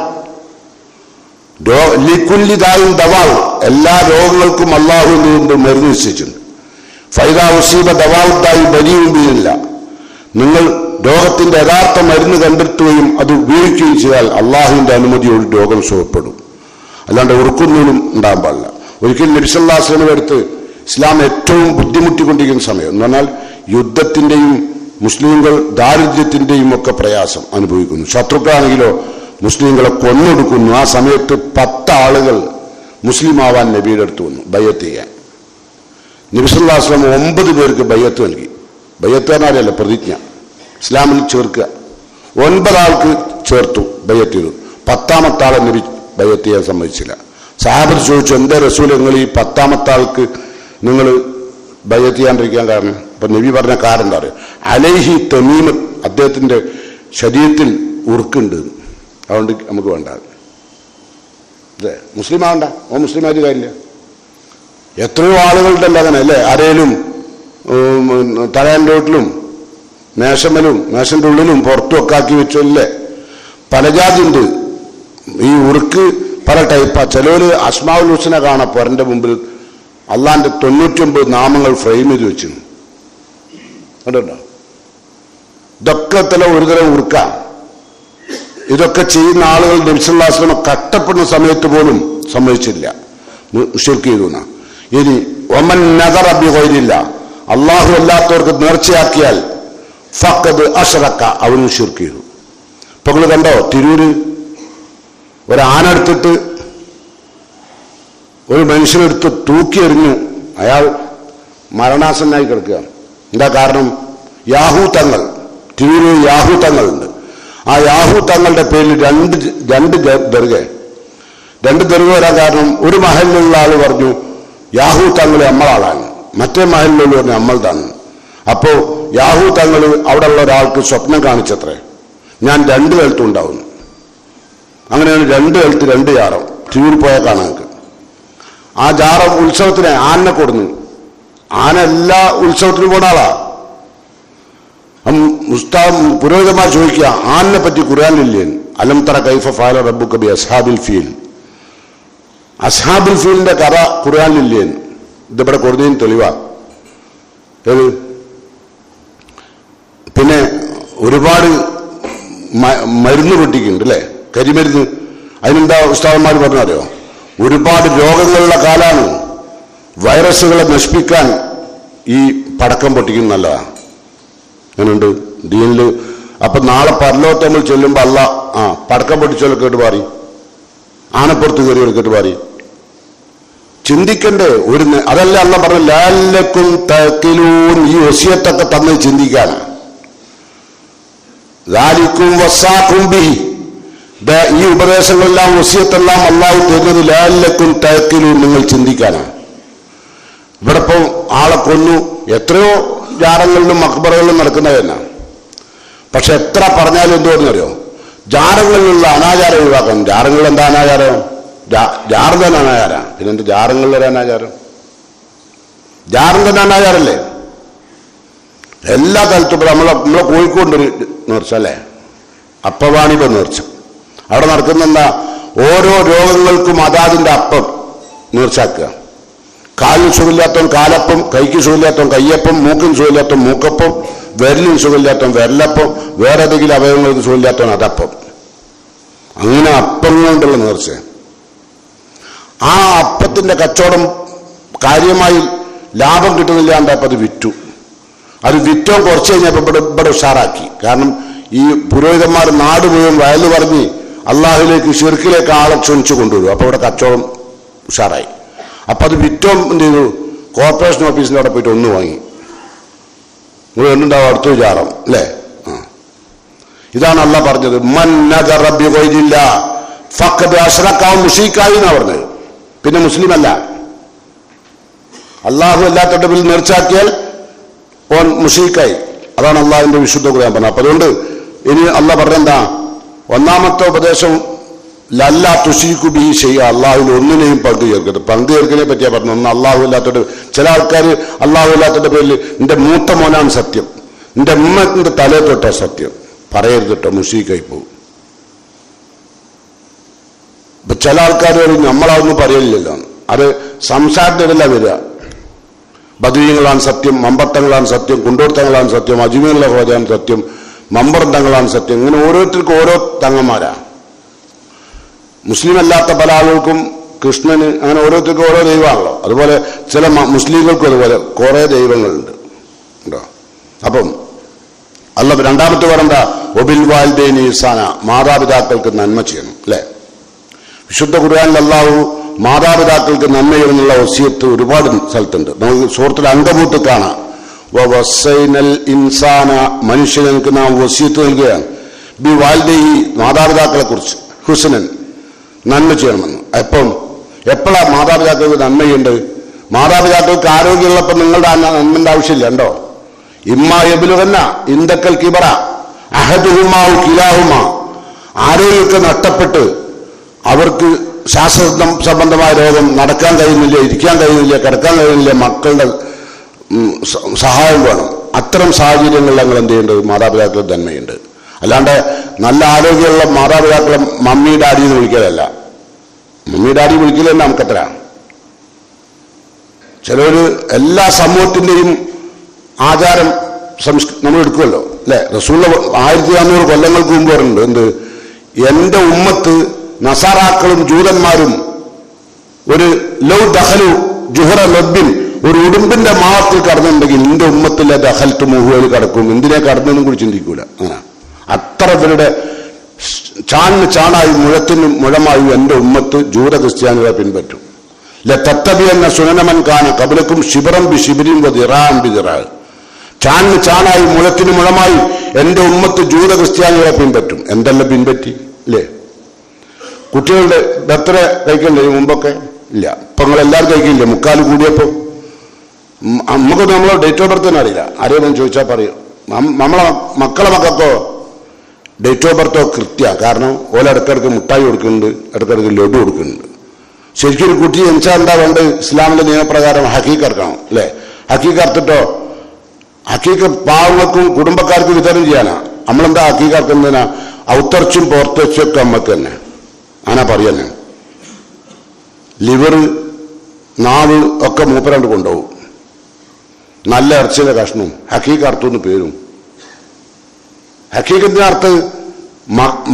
ലിക്കുല്ലിദായും ദവാവ്, എല്ലാ രോഗങ്ങൾക്കും അള്ളാഹു കൊണ്ട് മരുന്ന് നിശ്ചയിച്ചിട്ടുണ്ട്. ഫൈദാ ഉസീബ ദവാവുദ്ദായി ബലിയുമില്ല, നിങ്ങൾ രോഗത്തിന്റെ യഥാർത്ഥ മരുന്ന് കണ്ടെത്തുകയും അത് ഉപയോഗിക്കുകയും ചെയ്താൽ അള്ളാഹുവിന്റെ അനുമതിയോട് രോഗം സുഖപ്പെടും. അല്ലാണ്ട് ഉറുക്കുന്നൂലും ഉണ്ടാകാൻ പാടില്ല. ഒരിക്കലും നബി സല്ലല്ലാഹു അലൈഹി വസല്ലം അടുത്ത് ഇസ്ലാം ഏറ്റവും ബുദ്ധിമുട്ടിക്കൊണ്ടിരിക്കുന്ന സമയം എന്ന് പറഞ്ഞാൽ യുദ്ധത്തിന്റെയും മുസ്ലിങ്ങൾ ദാരിദ്ര്യത്തിന്റെയും ഒക്കെ പ്രയാസം അനുഭവിക്കുന്നു. ശത്രുക്കളാണെങ്കിലോ മുസ്ലിങ്ങളെ കൊന്നൊടുക്കുന്നു. ആ സമയത്ത് 10 ആളുകൾ മുസ്ലിം ആവാൻ നബിയുടെ അടുത്ത് വന്നു ബയ്യത്ത് ചെയ്യാൻ. നബി സല്ലല്ലാഹു അലൈഹി വസല്ലം 9 പേർക്ക് ബയ്യത്ത് നൽകി. ബയ്യത്ത് പറഞ്ഞാലല്ല, പ്രതിജ്ഞ, ഇസ്ലാമിൽ ചേർക്കുക. 9 ആൾക്ക് ചേർത്തു, ബയ്യത്ത് ചെയ്തു. 10ാമത്തെ ആളെ നബി ബയ്യത്ത് ചെയ്യാൻ സമ്മതിച്ചില്ല. സഹാബത്ത് ചോദിച്ചു, എന്താ റസൂൽ നിങ്ങൾ ഈ 10ാമത്തെ ആൾക്ക് നിങ്ങൾ ബയ്യത്ത് ചെയ്യാണ്ടിരിക്കാൻ കാരണം? അപ്പൊ നബി പറഞ്ഞ കാരണം എന്താ പറയുക? അലൈഹി തമീമ്, അദ്ദേഹത്തിന്റെ ശരീരത്തിൽ ഉറുക്കുണ്ട്, അതുകൊണ്ട് നമുക്ക് വേണ്ട. അതെ, മുസ്ലിം ആവണ്ട, ഓ മുസ്ലിം ആയിട്ട് കാര്യമില്ല. എത്രയോ ആളുകളുണ്ടല്ലോ അങ്ങനെ അല്ലേ, ആരേലും തലയൻ്റെ വീട്ടിലും മേശന്റെ ഉള്ളിലും പുറത്തും ഒക്കെ ആക്കി വെച്ചല്ലേ, പല ജാതി ഉണ്ട്. ഈ ഉറുക്ക് പല ടൈപ്പാ. ചിലവര് അസ്മാഉൽ ഹുസ്ന കാണാം പൊരന്റെ മുമ്പിൽ അള്ളാന്റെ 99 നാമങ്ങൾ ഫ്രെയിം ചെയ്ത് വെച്ചു കണ്ടോ. ഇതൊക്കെ ഒരുതരം ഉറുക്ക. ഇതൊക്കെ ചെയ്യുന്ന ആളുകൾ നബി സല്ലല്ലാഹു അലൈഹി വസല്ലം കഷ്ടപ്പെടുന്ന സമയത്ത് പോലും സമ്മതിച്ചില്ല, ശിർക്ക് ചെയ്തു. ഇനി ഒമൻ നദറ ബിഗൈരില്ല, അള്ളാഹു അല്ലാത്തവർക്ക് നേർച്ചയാക്കിയാൽ ഫഖദ് അശ്റക, അവനും ശിർക്ക് ചെയ്തു. ഇപ്പൊ നിങ്ങൾ കണ്ടോ, തിരൂര് ഒരാന എടുത്തിട്ട് ഒരു മനുഷ്യനെടുത്ത് തൂക്കി എറിഞ്ഞു. അയാൾ മരണാസന്നായി കിടക്കുക. എന്താ കാരണം? യാഹൂ തങ്ങൾ, തിരൂരിൽ യാഹൂ തങ്ങളുണ്ട്. ആ യാഹൂ തങ്ങളുടെ പേരിൽ രണ്ട് ദർഗ വരാൻ കാരണം ഒരു മഹലിലുള്ള ആൾ പറഞ്ഞു യാഹൂ തങ്ങൾ നമ്മളാളാണ്, മറ്റേ മഹലിലുള്ള പറഞ്ഞു നമ്മളതാണ്. അപ്പോ യാഹൂ തങ്ങൾ അവിടെയുള്ള ഒരാൾക്ക് സ്വപ്നം കാണിച്ചത്രേ, ഞാൻ 2 കഴുത്തും ഉണ്ടാവുന്നു. അങ്ങനെയാണ് 2 കഴുത്ത് 2 ജാറം തിരൂർ പോയാൽ കാണാൻ. ആ ജാറം ഉത്സവത്തിന് ആനനെ കൊടുന്നു. ആന എല്ലാ ഉത്സവത്തിനും പോണ ആളാ. പുരോഹിതന്മാർ ചോദിക്കുക, ആനിനെ പറ്റി ഖുർആനിലില്ലേ? അലം തറ കൈഫ ഫഅല റബ്ബുക ബി അസ്ഹാബിൽ ഫീൽ. അസ്ഹാബുൽ ഫീലിന്റെ കഥ ഖുർആനിലില്ലേ? ഇതിവിടെ കൊടുത്തതിന് തെളിവാ. പിന്നെ ഒരുപാട് മരുന്ന് പൊട്ടിക്കുന്നുണ്ട് അല്ലേ, കരിമരുന്ന്. അതിനെന്താ ഉസ്താദന്മാർ പറഞ്ഞറിയോ? ഒരുപാട് രോഗങ്ങളുള്ള കാലാണ്, വൈറസുകളെ നശിപ്പിക്കാൻ ഈ പടക്കം പൊട്ടിക്കുന്നത് നല്ലതാണ്. അങ്ങനെയുണ്ട് ദീനില്. അപ്പൊ നാളെ പരലോകത്ത് നമ്മൾ ചെല്ലുമ്പോ അല്ല പടക്കം പൊട്ടിച്ചോലെ കേട്ട് പാറി, ആനപ്പുറത്ത് കയറി കേട്ട് പാറി. ചിന്തിക്കണ്ടേ? അതല്ല അല്ല പറഞ്ഞ ലാലക്കും തഖിലൂൻ. ഈ വസിയത്തൊക്കെ തന്നെ ചിന്തിക്കാൻ. ലാലിക്കും വസാഖും ബിഹി. ഈ ഉപദേശങ്ങളെല്ലാം വസിയത്തെല്ലാം അല്ലാഹു തരുന്നത് ലാലക്കും തഖിലൂൻ, നിങ്ങൾ ചിന്തിക്കാനാണ്. ഇവിടെ ഇപ്പം ആളെ കൊന്നു, എത്രയോ ജാറങ്ങളിലും മക്ബറകളിലും നടക്കുന്നത് തന്നെ. പക്ഷെ എത്ര പറഞ്ഞാലും എന്തോന്നറിയോ? ജാറങ്ങളിലുള്ള അനാചാരം ഒഴിവാക്കണം. ജാറങ്ങളിൽ എന്താ അനാചാരം? ജാറും തന്നെ അനാചാരം. പിന്നെ എന്ത് ജാറങ്ങളിലൊരു അനാചാരം? ജാറും തന്നെ അനാചാരല്ലേ എല്ലാ തലത്തും. നമ്മളെ കോഴിക്കോണ്ടൊരു നേർച്ച അല്ലേ, അപ്പവാണിപ നേർച്ച. അവിടെ നടക്കുന്ന എന്താ? ഓരോ രോഗങ്ങൾക്കും അതാതിൻ്റെ അപ്പം നേർച്ചാക്കുക. കാലിന് സുഖമില്ലാത്തവൻ കാലപ്പം, കൈക്ക് സുഖമില്ലാത്തവൻ കയ്യപ്പം, മൂക്കിന് സുഖമില്ലാത്തവൻ മൂക്കപ്പം, വിരലിന് സുഖമില്ലാത്തവൻ വിരലപ്പം, വേറെ ഏതെങ്കിലും അവയവങ്ങൾക്ക് സുഖമില്ലാത്തവൻ അതപ്പം. അങ്ങനെ അപ്പം കൊണ്ടുള്ള നേർച്ച. ആ അപ്പത്തിന്റെ കച്ചവടം കാര്യമായി ലാഭം കിട്ടുന്നില്ലാണ്ടപ്പോൾ അത് വിറ്റു. അത് വിറ്റോ കുറച്ച് കഴിഞ്ഞപ്പോൾ ഇവിടെ ഉഷാറാക്കി. കാരണം ഈ പുരോഹിതന്മാർ നാട് മുഴുവൻ വയല് പറഞ്ഞ് അള്ളാഹുലേക്ക് ഷിർക്കിലേക്ക് ആളെ ക്ഷണിച്ചു കൊണ്ടുവരും. അപ്പോൾ ഇവിടെ കച്ചവടം ഉഷാറായി. അപ്പൊ അത് വിറ്റോ എന്ത് ചെയ്തു? കോർപ്പറേഷൻ ഓഫീസിന്റെ അവിടെ പോയിട്ട് 1 വാങ്ങി. നിങ്ങൾ എണ്ണുണ്ടാവും അടുത്ത ജാറം അല്ലേ? ഇതാണ് അള്ളാഹ് പറഞ്ഞത്, മൻ നദറ ബിഗൈരില്ലാഹ് ഫഖദ് അശ്റക മുശ്രിക്കായി എന്നാ പറഞ്ഞത്. പിന്നെ മുസ്ലിം അല്ല. അള്ളാഹു അല്ലാത്തവരുടെ പേരിൽ നേർച്ചാക്കിയാൽ ഓൻ മുശ്രിക്കായി. അതാണ് അള്ളാഹുവിന്റെ വിശുദ്ധ ഖുർആൻ പറഞ്ഞത്. അപ്പൊ അതുകൊണ്ട് ഇനി അള്ളാഹ് പറഞ്ഞെന്താ? ഒന്നാമത്തെ ഉപദേശം ലല്ലാ തുശ്രികു ബിഹി ഷൈഅ, അള്ളാഹുവിൽ ഒന്നിനെയും പങ്കു ചേർക്കരുത്. പങ്കു ചേർക്കതിനെ പറ്റിയാ പറഞ്ഞു. ഒന്ന് അള്ളാഹു ഇല്ലാത്തവരുടെ. ചില ആൾക്കാർ അള്ളാഹു ഇല്ലാത്തവരുടെ പേരിൽ എന്റെ മൂത്ത മോനാണ് സത്യം, എന്റെ ഉമ്മത്തിന്റെ തലേ തൊട്ടാ സത്യം, പറയരുത് കേട്ടോ, മുശ്രിക്കായി പോകും. ഇപ്പൊ ചില ആൾക്കാർ നമ്മളതൊന്നും പറയില്ലല്ലോ. അത് സംസാരത്തിലല്ല വരിക. ബദരീങ്ങളാണ് സത്യം, മമ്പത്തങ്ങളാണ് സത്യം, കുണ്ടൂർത്തങ്ങളാണ് സത്യം, അജ്മീറിലെ ഹോജാണ് സത്യം, മമ്പറന്തങ്ങളാണ് സത്യം. ഇങ്ങനെ ഓരോരുത്തർക്കും ഓരോ തങ്ങന്മാരാ. മുസ്ലിം അല്ലാത്ത പല ആളുകൾക്കും കൃഷ്ണന് അങ്ങനെ ഓരോരുത്തർക്കും ഓരോ ദൈവമാണല്ലോ. അതുപോലെ ചില മുസ്ലിങ്ങൾക്കും അതുപോലെ കുറെ ദൈവങ്ങളുണ്ട് കേട്ടോ. അപ്പം അല്ല രണ്ടാമത്തെ പറയണ്ട ഒബിൽ വാൽദൈനി ഇഹ്സാന, മാതാപിതാക്കൾക്ക് നന്മ ചെയ്യണം അല്ലെ? വിശുദ്ധ ഖുർആനിൽ അല്ലാഹു മാതാപിതാക്കൾക്ക് നന്മ ചെയ്യുന്നുള്ള വസിയത്ത് ഒരുപാട് സ്ഥലത്തുണ്ട്. നമുക്ക് സൂറത്തുൽ അങ്കബൂത്ത് കാണാം. വസൈനൽ ഇൻസാന, മനുഷ്യർക്ക് നാം വസിയത്ത് നൽകുകയാണ്. ബി വാൽദൈഹി, മാതാപിതാക്കളെ കുറിച്ച് ഹുസ്നൻ, നന്മ ചെയ്യണമെന്ന്. എപ്പോഴാ മാതാപിതാക്കൾക്ക് നന്മ ചെയ്യേണ്ടത്? മാതാപിതാക്കൾക്ക് ആരോഗ്യമുള്ളപ്പോൾ നിങ്ങളുടെ നന്മന്റെ ആവശ്യമില്ല. ഉണ്ടോ? ഇമ്മാ യബ്ലുഗന്ന ഇൻദക്കൽ കിബറ അഹദുഹുമാ ഔ കിലാഹുമാ, ആരോഗ്യമൊക്കെ നഷ്ടപ്പെട്ട് അവർക്ക് ശ്വാസ സംബന്ധമായ രോഗം, നടക്കാൻ കഴിയുന്നില്ല, ഇരിക്കാൻ കഴിയുന്നില്ല, കിടക്കാൻ കഴിയുന്നില്ല, മക്കളുടെ സഹായം വേണം. അത്തരം സാഹചര്യങ്ങളിൽ ഞങ്ങൾ എന്ത് ചെയ്യേണ്ടത്? മാതാപിതാക്കൾ നന്മയുണ്ട്. അല്ലാണ്ട് നല്ല ആരോഗ്യമുള്ള മാതാപിതാക്കളെ മമ്മി ഡാഡി എന്ന് വിളിക്കലല്ല. Mummy daddy വിളിക്കലല്ല നമുക്കത്ര. ചിലര് എല്ലാ സമൂഹത്തിന്റെയും ആചാരം നമ്മൾ എടുക്കുമല്ലോ അല്ലെ? റസൂൽ 1400 കൊല്ലങ്ങൾക്ക് മുമ്പ് പറയുന്നുണ്ട് എന്ത്? എന്റെ ഉമ്മത്ത് നസാറാക്കളും ജൂതന്മാരും ഒരു ലൗ ദഖലു ജുഹറ ലബ്ബിൻ, ഒരു ഉടുമ്പിന്റെ മാളത്തിൽ കടന്നുണ്ടെങ്കിൽ നിന്റെ ഉമ്മത്തിലെ ദഖൽത്ത് മുഹുവൽ കടക്കും. എന്തിനെ കടന്നെന്നും കൂടി ചിന്തിക്കൂല. അങ്ങനെ അത്ര ഇവരുടെ ചാണിന് ചാണായി മുഴത്തിന് മുഴമായും എന്റെ ഉമ്മത്ത് ജൂത ക്രിസ്ത്യാനികളെ പിൻപറ്റും. ലതത്തബിയന്ന സുനനമൻ കാന ഖബ്ലക്കും ശിബ്റൻ ബിശിബ്രിൻ വദിറാൻ ബിദിറാ. ചാണിന് ചാണായി മുളത്തിന് മുളമായി എന്റെ ഉമ്മത്ത് ജൂത ക്രിസ്ത്യാനികളെ പിൻപറ്റും. എന്തെല്ലാം പിൻപറ്റി അല്ലേ? കുട്ടികളുടെ ബർത്ത്ഡേ കഴിക്കണ്ടേ മുമ്പൊക്കെ? ഇല്ല. ഇപ്പൊ നിങ്ങളെല്ലാവരും കഴിക്കില്ലേ? മുക്കാൽ കൂടിയപ്പോ നമുക്ക് നമ്മളെ ഡേറ്റ് ഓഫ് ബർത്ത് തന്നെ അറിയില്ല. ആരെയും ചോദിച്ചാൽ പറയും. നമ്മളെ മക്കളെ മക്കൾക്കോ ഡേറ്റ് ഓഫ് ബർത്തോ കൃത്യ. കാരണം ഓല ഇടക്കിടക്ക് മുട്ടായി കൊടുക്കുന്നുണ്ട്, ഇടക്കിടക്ക് ലഡു കൊടുക്കുന്നുണ്ട്. ശരിക്കും ഒരു കുട്ടി ജനിച്ചാൽ എന്താ വേണ്ടത്? ഇസ്ലാമിന്റെ നിയമപ്രകാരം ഹക്കീക്ക് ഇറക്കണം അല്ലേ? ഹക്കീക്ക് അറുത്തിട്ടോ ഹക്കീക്ക് പാവങ്ങൾക്കും കുടുംബക്കാർക്കും വിതരണം ചെയ്യാനാ. നമ്മളെന്താ ഹക്കീക്ക് ഇറക്കുന്നതിനാ? ഔത്തർച്ചും പോർത്തച്ചും ഒക്കെ നമ്മക്ക് തന്നെ ആനാ പറയുന്നെ. ലിവർ നാവ് ഒക്കെ മൂപ്പരാണ്ട് കൊണ്ടുപോകും. നല്ല ഇറച്ചിയുടെ കഷ്ണവും ഹക്കീക്ക് അർത്ഥമെന്ന് പേരും. ഹക്കീക്കത്തിന്റെ അർത്ഥം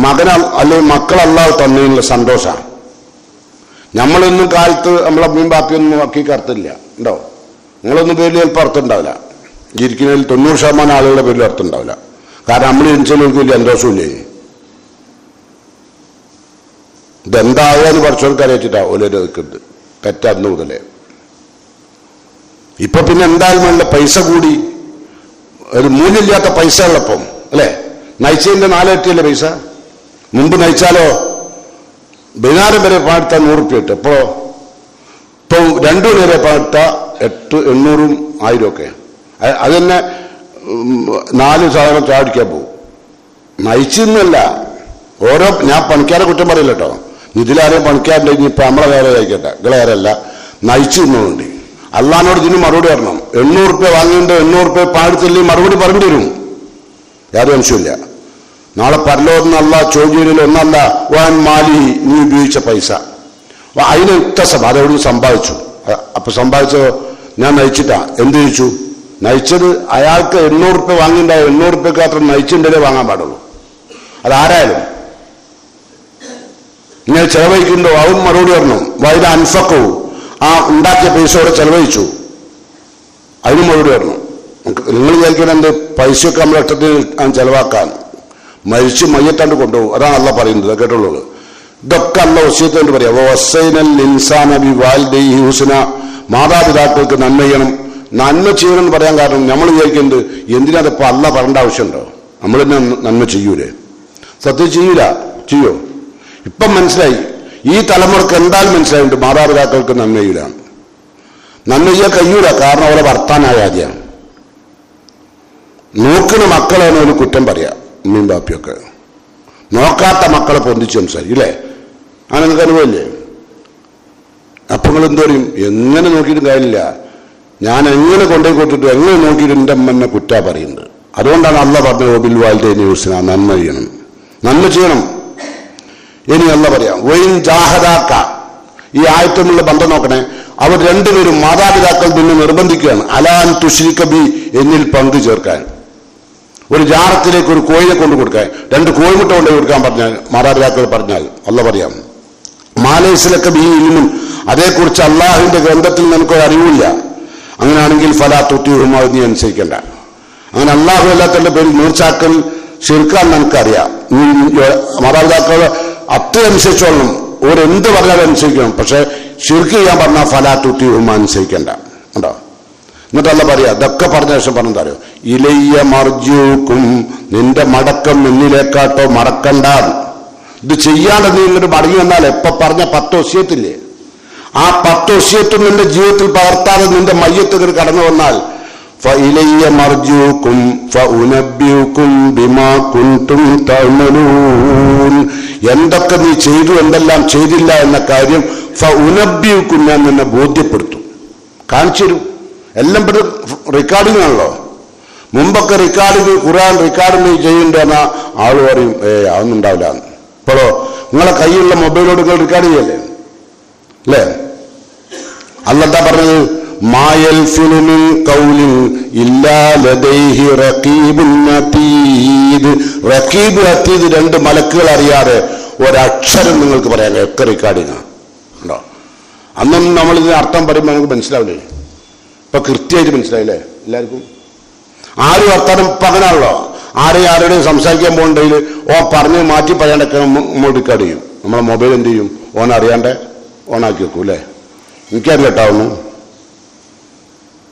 മകന അല്ലെങ്കിൽ മക്കളല്ലാതെ തന്നതിനുള്ള സന്തോഷമാണ്. നമ്മളൊന്നും കാലത്ത് നമ്മളെ അമ്മയും ബാപ്പിയൊന്നും ഹക്കീക്ക് അർത്ഥമില്ല ഉണ്ടോ? നിങ്ങളൊന്നും പേരിൽ ചിലപ്പോൾ അർത്ഥം ഉണ്ടാവില്ല. ഇരിക്കുന്നതിൽ 90% ആളുകളുടെ പേരിൽ അർത്ഥം ഉണ്ടാവില്ല. കാരണം നമ്മൾ ജനിച്ചവർക്ക് വലിയ സന്തോഷമില്ലേ? ഇതെന്തായാലും വർഷങ്ങൾക്ക് അറിയിച്ചിട്ടാ ഓരോ നിൽക്കുന്നത് തെറ്റന്ന് മുതലേ. ഇപ്പൊ പിന്നെ എന്തായാലും നല്ല പൈസ കൂടി, ഒരു മൂല്യമില്ലാത്ത പൈസ ഉള്ളപ്പം അല്ലേ? നയിച്ചതിന്റെ 4 ഇരട്ടിയല്ലേ പൈസ? മുമ്പ് നയിച്ചാലോ ബൈനാരം വരെ പാടുത്ത 100 റുപ്യ ഇട്ട്. ഇപ്പൊ 2 മണി വരെ പാടുത്ത 800, 800, 1000 ഒക്കെ. അത് തന്നെ 4 സാധനം ചാടിക്കാൻ പോകും. നയിച്ചെന്നല്ല ഓരോ, ഞാൻ പണിക്കാരെ കുറ്റം പറയില്ല കേട്ടോ. ഇതിലാരെയും പണിക്കാരുണ്ടെങ്കിൽ ഇപ്പൊ നമ്മളെ വേറെ കഴിക്കട്ടെ, നിങ്ങളെ വേറെയല്ല, നയിച്ചു നിന്നുകൊണ്ട് അള്ളഹാനോട് ഇതിന് മറുപടി പറയണം. 800 റുപ്യ വാങ്ങിയിട്ട് 800 റുപ്യ പാടിച്ചില്ലേ മറുപടി പറയേണ്ടി വരും. യാതൊരു അംശമില്ല. നാളെ പരലോകത്ത് അള്ളാഹ് ചോദ്യത്തിൽ ഒന്നല്ല വാൻ മാലി, നീ ഉപയോഗിച്ച പൈസ അതിന് ഇത്തസം അതെവിടെ സമ്പാദിച്ചു. അപ്പൊ സമ്പാദിച്ചോ ഞാൻ നയിച്ചിട്ടാ. എന്ത് ചോദിച്ചു? നയിച്ചത് അയാൾക്ക് 800 റുപ്യ വാങ്ങിണ്ടാവും. 800 റുപ്യക്ക് അത്ര നയിച്ചിട്ടുണ്ടേ വാങ്ങാൻ പാടുള്ളൂ. അതാരായാലും ഇങ്ങനെ ചെലവഴിക്കുന്നുണ്ടോ അവൻ മറുപടി പറഞ്ഞു. വൈദ അൻഫക്കവും ആ ഉണ്ടാക്കിയ പൈസയോടെ ചെലവഴിച്ചു, അതിന് മറുപടി പറഞ്ഞു. നിങ്ങൾ വിചാരിക്കണം എന്ത് പൈസയൊക്കെ നമ്മളെ ഇഷ്ടത്തിന് ചെലവാക്കാൻ, മരിച്ച് മയ്യത്താണ്ട് കൊണ്ടുപോകും. അതാണ് അള്ളാഹ് പറയുന്നത്. കേട്ടുള്ളൂ. ഇതൊക്കെ അള്ളാഹ് വസിയത്ത് കൊണ്ട് പറയാം. വസൈനൽ ഇൻസാന ബിവാലിദൈഹി ഹുസ്ന, മാതാപിതാക്കൾക്ക് നന്മ ചെയ്യണം. നന്മ ചെയ്യണം എന്ന് പറയാൻ കാരണം നമ്മൾ വിചാരിക്കുന്നത് എന്തിനാതിപ്പോ അള്ളാഹ് പറയേണ്ട ആവശ്യമുണ്ടോ? നമ്മൾ തന്നെ നന്മ ചെയ്യൂലേ? സത്യം ചെയ്യൂല. ചെയ്യോ? ഇപ്പം മനസ്സിലായി. ഈ തലമുറക്ക് എന്തായാലും മനസ്സിലായിട്ടുണ്ട് മാതാപിതാക്കൾക്ക് നന്മ ചെയ്യൂലാണ്. നന്മ ചെയ്യാൻ കഴിയൂല. കാരണം അവരെ വർത്താനായ ആദ്യമാണ്. നോക്കുന്ന മക്കളാണ് ഒരു കുറ്റം പറയാം. ഉമ്മയും ബാപ്പിയൊക്കെ നോക്കാത്ത മക്കളെ പൊന്തിച്ച് സംസാരിക്കും അല്ലേ? അങ്ങനെ നിങ്ങൾക്ക് അനുഭവമില്ലേ? അപ്പൊ നിങ്ങൾ എന്ത് പറയും? എങ്ങനെ നോക്കിയിട്ടും കാര്യമില്ല. ഞാൻ എങ്ങനെ കൊണ്ടുപോയി കൊടുത്തിട്ട് എങ്ങനെ നോക്കിയിട്ട് എൻ്റെ അമ്മനെ കുറ്റാ പറയുന്നത്. അതുകൊണ്ടാണ് അള്ളാഹ് പറഞ്ഞത് ഒബിൽ വാലിദൈനി ഹുസ്ന, നന്മ ചെയ്യണം, നന്മ ചെയ്യണം. ഇനി അള്ളാഹ് പറയാം വൈൻ ജാഹദാക്ക, ഈ ആയത്തുമുള്ള ബന്ധം നോക്കണേ. അവർ രണ്ടുപേരും മാതാപിതാക്കൾ നിന്ന് നിർബന്ധിക്കുകയാണ് അലാൻ തുശ്രിക ബി, എന്നിൽ പങ്കു ചേർക്കാൻ. ഒരു ജാറത്തിലേക്ക് ഒരു കോഴിനെ കൊണ്ട് കൊടുക്കാൻ, 2 കോഴിമുട്ട കൊണ്ട് കൊടുക്കാൻ പറഞ്ഞാൽ മാതാപിതാക്കൾ പറഞ്ഞാൽ അള്ളാഹ് പറയാം മാലൈസിലൊക്കെ ബി ഇൽമുൻ, അതേക്കുറിച്ച് അള്ളാഹുവിന്റെ ഗ്രന്ഥത്തിൽ നിനക്കൊരു അറിവില്ല. അങ്ങനെയാണെങ്കിൽ ഫലാ തുത്തിയുഹുമാ, നീ അനുസരിക്കേണ്ട. അങ്ങനെ അള്ളാഹു അല്ലാത്തവരുടെ പേരിൽ മൂർച്ചാക്കൽ ശിർക്കാൻ നമുക്കറിയാം. മാതാപിതാക്കൾ അത്രയനുസരിച്ചോളണം. ഓരെന്ത് പറഞ്ഞാലും അനുസരിക്കണം. പക്ഷെ ശിർക്ക് ചെയ്യാൻ പറഞ്ഞാൽ ഫലാ തുത്തിയുഹുമാ, അനുസരിക്കേണ്ട. ഉണ്ടോ? എന്നിട്ട് അല്ല പറയാ, ഇതൊക്കെ പറഞ്ഞ ശേഷം പറഞ്ഞെന്താ അറിയോ? ഇലയ്യ മർജൂക്കും, നിന്റെ മടക്കം എന്നിലേക്കാട്ടോ, മറക്കണ്ട. ഇത് ചെയ്യാണ്ട് നീ ഇങ്ങോട്ട് മടങ്ങി വന്നാൽ എപ്പൊ പറഞ്ഞ 10 വസിയത്തില്ലേ, ആ 10 വസിയത്തും നിന്റെ ജീവിതത്തിൽ പകർത്താതെ നിന്റെ മയ്യത്തുകൾ കടന്നു വന്നാൽ ഫഇലയ്യ മർജൂക്കും ഫഉനബ്ബിഉക്കും ബിമാ കുൻതും തഅമലൂൻ, എന്തൊക്കെ നീ ചെയ്തു എന്തെല്ലാം ചെയ്തില്ല എന്ന കാര്യം ഫഉനബ്ബിഉക്കും, ഞാൻ നിന്നെ ബോധ്യപ്പെടുത്തും, കാണിച്ചു തരും. എല്ലാം റെക്കോർഡിംഗ് ആണല്ലോ. മുമ്പൊക്കെ റെക്കോർഡിങ് ഖുർആൻ റെക്കോർഡിങ് ചെയ്യണ്ടെന്ന ആള് പറയും അതൊന്നും ഉണ്ടാവില്ല. ഇപ്പോഴോ നിങ്ങളെ കയ്യിലുള്ള മൊബൈലോട് നിങ്ങൾ റെക്കോർഡ് ചെയ്യല്ലേ അല്ലേ? അല്ലെന്താ പറഞ്ഞത്? മായൽഫിലു മിൻ ഖൗലിൻ ഇല്ലാ ലദൈഹി റഖീബുൻ അതീദ്. റഖീബ് അതീദ് 2 മലക്കുകൾ അറിയാതെ ഒരക്ഷരം നിങ്ങൾക്ക് പറയാൻ ഒക്കെ റെക്കോർഡിങ് ഉണ്ടോ? അന്നൊന്നും നമ്മളിതിന് അർത്ഥം പറയുമ്പോൾ നമുക്ക് മനസ്സിലാവില്ലേ? ഇപ്പൊ കൃത്യമായിട്ട് മനസ്സിലായില്ലേ എല്ലാവർക്കും? ആരും വർത്താനം ഇപ്പൊ അങ്ങനെയാണല്ലോ. ആരെയും സംസാരിക്കാൻ പോകണ്ടെങ്കിൽ പറഞ്ഞ് മാറ്റി പറയാണ്ടൊക്കെ നമ്മൾ റെക്കോർഡ് ചെയ്യും. നമ്മളെ മൊബൈൽ എന്ത് ചെയ്യും? ഓൺ അറിയാണ്ട് ഓണാക്കി വെക്കും അല്ലേ? എനിക്കറിയില്ല കേട്ടാവുന്നു,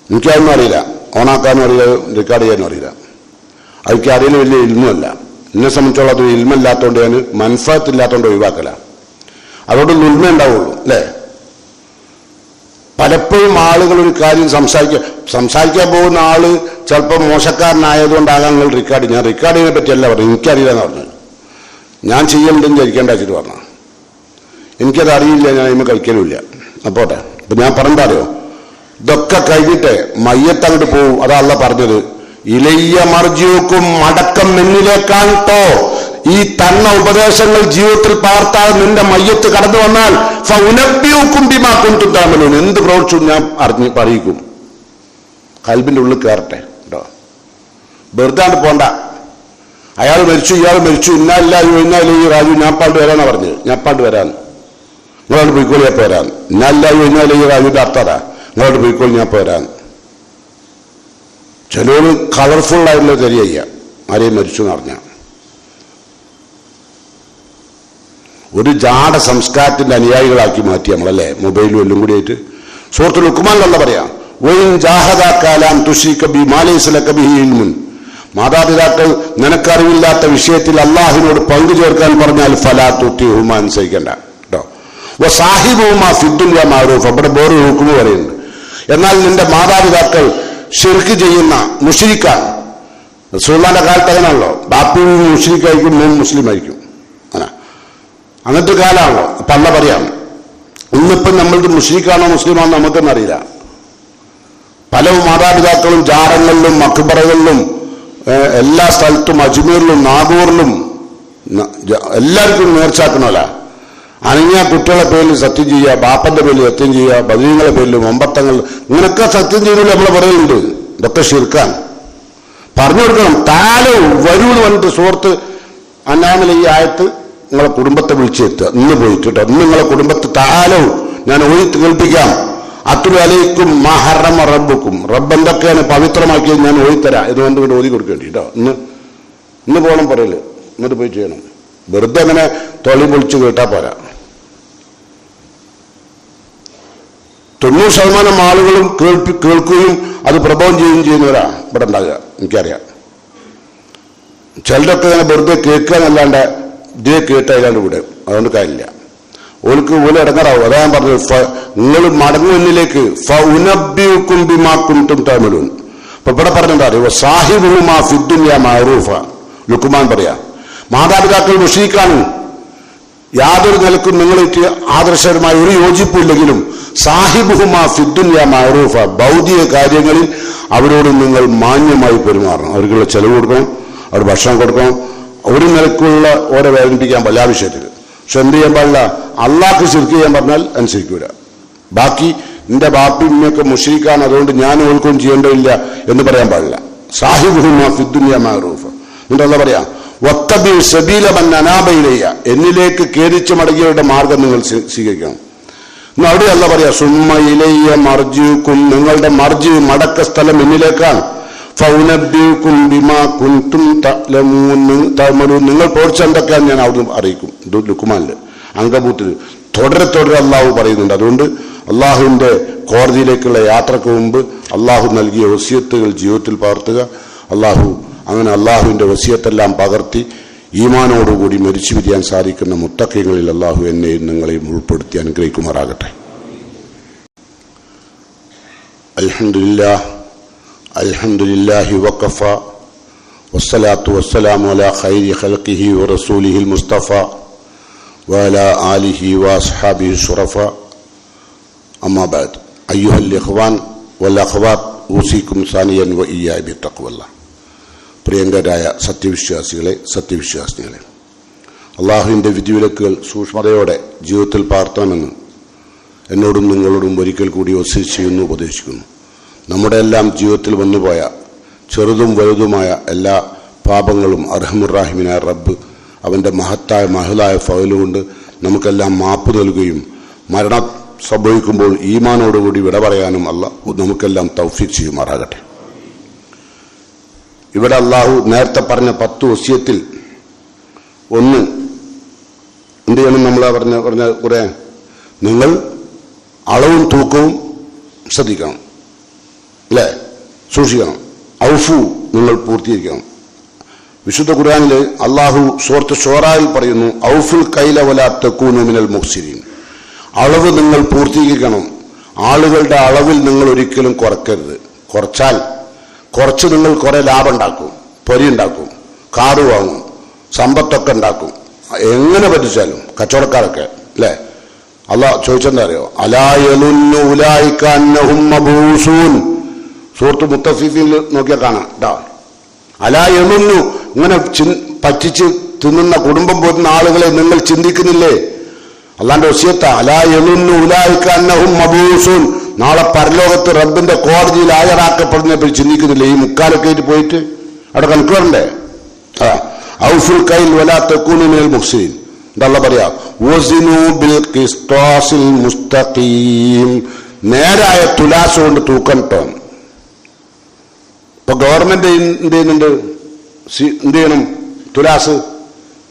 എനിക്കതൊന്നും അറിയില്ല. ഓണാക്കാനും അറിയില്ല, റെക്കോർഡ് ചെയ്യാനും അറിയില്ല. അതൊക്കെ അറിയുന്ന വലിയ ഇൽമല്ല. എന്നെ സംബന്ധിച്ചോളം അത് ഇൽമില്ലാത്തതുകൊണ്ട് ഞാൻ മനസ്സാത്തില്ലാത്തതുകൊണ്ട് ഒഴിവാക്കല. അതുകൊണ്ട് ഉൽമ ഉണ്ടാവുള്ളൂ അല്ലേ? പലപ്പോഴും ആളുകൾ ഒരു കാര്യം സംസാരിക്കാൻ പോകുന്ന ആള് ചിലപ്പോൾ മോശക്കാരനായതുകൊണ്ടാകാൻ നിങ്ങൾ റെക്കോർഡ്. ഞാൻ റെക്കോർഡിനെ പറ്റിയല്ല പറഞ്ഞു, എനിക്കറിയില്ല എന്ന് പറഞ്ഞു. ഞാൻ ചെയ്യലുണ്ടെന്ന് വിചാരിക്കേണ്ട വെച്ചിട്ട് പറഞ്ഞു. എനിക്കത് അറിയില്ല, ഞാൻ അതിന് കഴിക്കലുമില്ല. അപ്പോട്ടെ. ഇപ്പൊ ഞാൻ പറഞ്ഞറിയോ, ഇതൊക്കെ കഴിഞ്ഞിട്ട് മയ്യത്ത് അങ്ങോട്ട് പോവും. അതാ അള്ളാഹ് പറഞ്ഞത്, ഇലയ്യ മർജിഉക്കും, മടക്കം എന്നിലേക്കാണ് ട്ടോ. ഈ തന്ന ഉപദേശങ്ങൾ ജീവിതത്തിൽ പാർത്താൽ നിന്റെ മയ്യത്ത് കടന്നു വന്നാൽ ഫഉനബ്ബിഉക്കും ബിമാ കുൻതും തഅമലൂൻ, എന്ത് പ്രവർത്തിച്ചു ഞാൻ അറിയിക്കും. കൽബിന്റെ ഉള്ളിൽ കയറട്ടെ കേട്ടോ. വെറുതെ പോണ്ട. അയാൾ മരിച്ചു, ഇയാൾ മരിച്ചു, ഇന്നാലില്ലാഹി റാജു, ഞാൻ പാണ്ട് വരാനാ പറഞ്ഞത്. ഞാൻ പാണ്ട് വരാന്ന്, നിങ്ങളോട് പോയിക്കോളി, ഞാൻ പോരാന്ന്. ഇന്നാലില്ലാഹി റാജുവിന്റെ അർത്ഥതാ, നിങ്ങളോട് പോയിക്കോളി, ഞാൻ പോരാന്ന്. ചിലര് കളർഫുള്ളായിട്ടുള്ള തെരിയ ആരെയും മരിച്ചു എന്ന് പറഞ്ഞ ഒരു ജാട സംസ്കാരത്തിന്റെ അനുയായികളാക്കി മാറ്റി നമ്മളല്ലേ, മൊബൈലും എല്ലാം കൂടി ആയിട്ട്. സൂറത്തുൽ ലുഖ്മാനിലല്ല പറയാം, മാതാപിതാക്കൾ നിനക്കറിവില്ലാത്ത വിഷയത്തിൽ അള്ളാഹിനോട് പങ്കു ചേർക്കാൻ പറഞ്ഞാൽ ഫലാ തുതിഉഹുമാ, അനുസരിക്കണ്ട കേട്ടോ. വസാഹിബുഹുമാ ഫിദ്ദുനിയ മഅറൂഫ, അവിടെ വേറെ ഹുക്മ് പറയുന്നുണ്ട്. എന്നാൽ നിന്റെ മാതാപിതാക്കൾ ശിർക്ക് ചെയ്യുന്ന മുശ്രിക്കാണ്. റസൂലുള്ളാഹിന്റെ കാലത്ത് അങ്ങനെയാണല്ലോ, ബാപ്പയും മുശ്രിക്കായിരിക്കും, മോൻ മുസ്ലിം ആയിരിക്കും. അങ്ങനത്തെ കാലമാണല്ലോ. അപ്പൊ അല്ല പറയാം, ഇന്നിപ്പം നമ്മൾക്ക് മുശ്രിക്കാണോ മുസ്ലിമാണോ നമുക്കൊന്നും അറിയില്ല. പല മാതാപിതാക്കളും ജാറങ്ങളിലും മക്ബറകളിലും എല്ലാ സ്ഥലത്തും അജ്മീറിലും നാഗൂറിലും എല്ലാവർക്കും നേർച്ചാക്കണമല്ല. അനങ്ങിയ കുട്ടികളെ പേരിൽ സത്യം ചെയ്യുക, ബാപ്പന്റെ പേരിൽ സത്യം ചെയ്യുക, ബദരീങ്ങളെ പേരിലും ഒമ്പത്തങ്ങൾ ഇങ്ങനൊക്കെ സത്യം ചെയ്യുന്നില്ല നമ്മൾ പറയുന്നുണ്ട്. ഇതൊക്കെ ശിർക്കാൻ പറഞ്ഞു കൊടുക്കണം. താലോ വരൂ എന്ന് പറഞ്ഞിട്ട് സുഹൃത്ത് അന്നാമിൽ ഈ ആയത്ത് നിങ്ങളെ കുടുംബത്തെ വിളിച്ചെത്തുക. ഇന്ന് പോയിട്ട് കേട്ടോ, ഇന്ന് നിങ്ങളെ കുടുംബത്തെ താലോ ഞാൻ ഒഴി കേൾപ്പിക്കാം. അത്തുൽ അലൈക്കും മഹറമ റബ്ബുക്കും, റബ്ബ് എന്തൊക്കെയാണ് പവിത്രമാക്കിയത് ഞാൻ ഓതിത്തരാം. ഇതുകൊണ്ട് ഇവിടെ ഓതി കൊടുക്കേണ്ടി കേട്ടോ. ഇന്ന് പോകണം പറയല്, എന്നിട്ട് പോയി ചെയ്യണം. വെറുതെ അങ്ങനെ തൊളി പൊളിച്ച് കേട്ടാ പോരാ. 90% ആളുകളും കേൾക്കുകയും അത് പ്രബോധം ചെയ്യുകയും ചെയ്യുന്നവരാ ഇവിടെ ഉണ്ടാകുക. എനിക്കറിയാം. ചിലരൊക്കെ ഇങ്ങനെ വെറുതെ കേൾക്കുക എന്നല്ലാണ്ട് ഇതേ കേട്ടല്ലാണ്ട് ഇവിടെ, അതുകൊണ്ട് കാര്യമില്ല. ഓൾക്ക് ഓല് ഇടങ്ങാറാവും. അതാ ഞാൻ പറഞ്ഞത്, നിങ്ങൾ മടങ്ങുന്നിലേക്ക് ഫഉനബ്ബിഉക്കും ബിമാ കുൻതും തഅമലൂൻ. അപ്പൊ ഇവിടെ പറഞ്ഞിട്ടുണ്ടോ, സാഹിബുഹുമാ ഫിദ്ദുനിയ മഅറൂഫ. ലുഖ്മാൻ പറയാ, മാതാപിതാക്കൾ മുശ്രിക്കാണ്, യാതൊരു നിലക്കും നിങ്ങളേറ്റ് ആദർശപരമായ ഒരു യോജിപ്പില്ലെങ്കിലും സാഹിബുഹുമാ ഫിദ്ദുനിയ മഅറൂഫ, ഭൗതിക കാര്യങ്ങളിൽ അവരോട് നിങ്ങൾ മാന്യമായി പെരുമാറണം. അവർക്കുള്ള ചെലവ് കൊടുക്കണം, അവർ ഭക്ഷണം കൊടുക്കണം. ഒരു നിലക്കുള്ള ഓരോ വേദനിപ്പിക്കാൻ പല വിഷയത്തിൽ. പക്ഷെ എന്ത് ചെയ്യാൻ പാടില്ല, അള്ളാഹ്ക്ക് ശിർക്ക് ചെയ്യാൻ പറഞ്ഞാൽ അനുസരിക്കൂല. ബാക്കി നിന്റെ ബാപ്പി ഇമ്മയൊക്കെ മുശ്രിക്കാണ്, അതുകൊണ്ട് ഞാൻ ഓൾക്കൊന്നും ചെയ്യേണ്ടതില്ല എന്ന് പറയാൻ പാടില്ല. സാഹിബുഹുമാ ഫിദ്ദുനിയ മഅറൂഫ. എന്നിട്ട് അള്ളാഹ് പറയാം, വത്തബി സബീല മൻ അനാബ ഇലയ്യ, എന്നിലേക്ക് ഖേദിച്ച് മടങ്ങിയവരുടെ മാർഗം നിങ്ങൾ സ്വീകരിക്കണം. ഇന്ന് അവിടെ അല്ല പറയാ, സുമ്മ ഇലയ്യ മർജിഉക്കും, നിങ്ങളുടെ മടക്ക സ്ഥലം എന്നിലേക്കാണ്. ഫൗനബ്ബിഉക്കും ബിമാ കുൻതും തഅമലൂൻ, നിങ്ങൾ പ്രവർത്തിച്ച എന്തൊക്കെയാണ് ഞാൻ അവിടെ അറിയിക്കും. ലുഖ്മാനില് അങ്കബൂത്തിൽ തുടരെ അള്ളാഹു പറയുന്നുണ്ട്. അതുകൊണ്ട് അള്ളാഹുവിന്റെ കോടതിയിലേക്കുള്ള യാത്രക്ക് മുമ്പ് അള്ളാഹു നൽകിയ വസിയത്തുകൾ ജീവിതത്തിൽ പകർത്തുക. അങ്ങനെ അള്ളാഹുവിന്റെ വസിയത്തെല്ലാം പകർത്തി ഈമാനോടുകൂടി മരിച്ചു പിരിയാൻ സാധിക്കുന്ന മുത്തഖീങ്ങളിൽ അള്ളാഹു എന്നെയും നിങ്ങളെയും ഉൾപ്പെടുത്തി അനുഗ്രഹിക്കുമാറാകട്ടെ. അൽഹംദുലില്ലാഹി വഖഫ വസ്സലാത്തു വസ്സലാമു അലാ ഖൈരി ഖൽഖിഹി വറസൂലിഹിൽ മുസ്തഫ വഅലാ ആലിഹി വഅസ്ഹാബിഹി ശുറഫ. അമ്മാ ബഅദ്, അയ്യുഹൽ ഇഖ്വാൻ വൽ അഖ്വാത്ത്, ഊസിക്കും സാനിയൻ വഇയ്യായ ബിത്തഖ്വല്ലാഹ്. പ്രിയങ്കരായ സത്യവിശ്വാസികളെ, അള്ളാഹുവിൻ്റെ വിധിവിലക്കുകൾ സൂക്ഷ്മതയോടെ ജീവിതത്തിൽ പകർത്തണമെന്ന് എന്നോടും നിങ്ങളോടും ഒരിക്കൽ കൂടി വസിയത്ത് ചെയ്യുന്നു, ഉപദേശിക്കുന്നു. നമ്മുടെ എല്ലാം ജീവിതത്തിൽ വന്നുപോയ ചെറുതും വലുതുമായ എല്ലാ പാപങ്ങളും അർഹമുറാഹിമിനായ റബ്ബ് അവൻ്റെ മഹലായ ഫൗലുകൊണ്ട് നമുക്കെല്ലാം മാപ്പ് നൽകുകയും മരണം സംഭവിക്കുമ്പോൾ ഈമാനോടുകൂടി വിട പറയാനും അല്ലാഹ് നമുക്കെല്ലാം തൗഫീഖ് ചെയ്യുമാറാകട്ടെ. ഇവിടെ അള്ളാഹു നേരത്തെ പറഞ്ഞ 10 വസിയത്തിൽ ഒന്ന് എന്ത് ചെയ്യണം? നമ്മൾ പറഞ്ഞ കുറെ, നിങ്ങൾ അളവും തൂക്കവും ശ്രദ്ധിക്കണം, അല്ലേ? സൂക്ഷിക്കണം. ഔഫു, നിങ്ങൾ പൂർത്തീകരിക്കണം. വിശുദ്ധ ഖുർആനിൽ അള്ളാഹു സൂറത്ത് ഷൂറായിൽ പറയുന്നു, ഔഫുൽ കൈല വലാ തകൂനു മിനൽ മുഖ്സിരീൻ. അളവ് നിങ്ങൾ പൂർത്തീകരിക്കണം. ആളുകളുടെ അളവിൽ നിങ്ങൾ ഒരിക്കലും കുറയ്ക്കരുത്. കുറച്ച് നിങ്ങൾ കുറെ ലാഭം ഉണ്ടാക്കും, പൊരി ഉണ്ടാക്കും, കാറ് വാങ്ങും, സമ്പത്തൊക്കെ ഉണ്ടാക്കും. എങ്ങനെ പറ്റിച്ചാലും കച്ചവടക്കാരൊക്കെ, അല്ലേ? അള്ളാഹ് ചോദിച്ചെന്താ അറിയോ? അലാ യലുന്നു ഉലൈക അന്നഹും മബൂസൂൻ. സൂറത്ത് മുത്തഫിഫിൽ നോക്കിയാൽ കാണാം കേട്ടോ. അലാ യലുന്നു, ഇങ്ങനെ പറ്റിച്ച് തിന്നുന്ന കുടുംബം പോറ്റുന്ന ആളുകളെ നിങ്ങൾ ചിന്തിക്കുന്നില്ലേ? അള്ളാന്റെ വസിയത്ത. അലാ യലുന്നു ഉലൈക അന്നഹും മബൂസൂൻ. നാളെ പരലോകത്ത് റബ്ബിന്റെ കോടതിയിൽ ഹാജരാക്കപ്പെടുന്നപ്പോൾ ചിന്തിക്കുന്നില്ലേ? ഈ മുക്കാലൊക്കെ ആയിട്ട് പോയിട്ട് അവിടെ കണക്ക് വരണ്ടേ? ഔഫുൽ കൈൽ വലാ തകൂനു മിനൽ മുഖ്സിരീൻ. എന്താ പറയാ? വസിനു ബിൽ ഖിസ്താസിൽ മുസ്തഖീം. നേരായ തുലാസ് കൊണ്ട് തൂക്കട്ടോ. ഇപ്പൊ ഗവൺമെന്റ് എന്ത് ചെയ്യുന്നുണ്ട്? എന്ത് ചെയ്യണം? തുലാസ്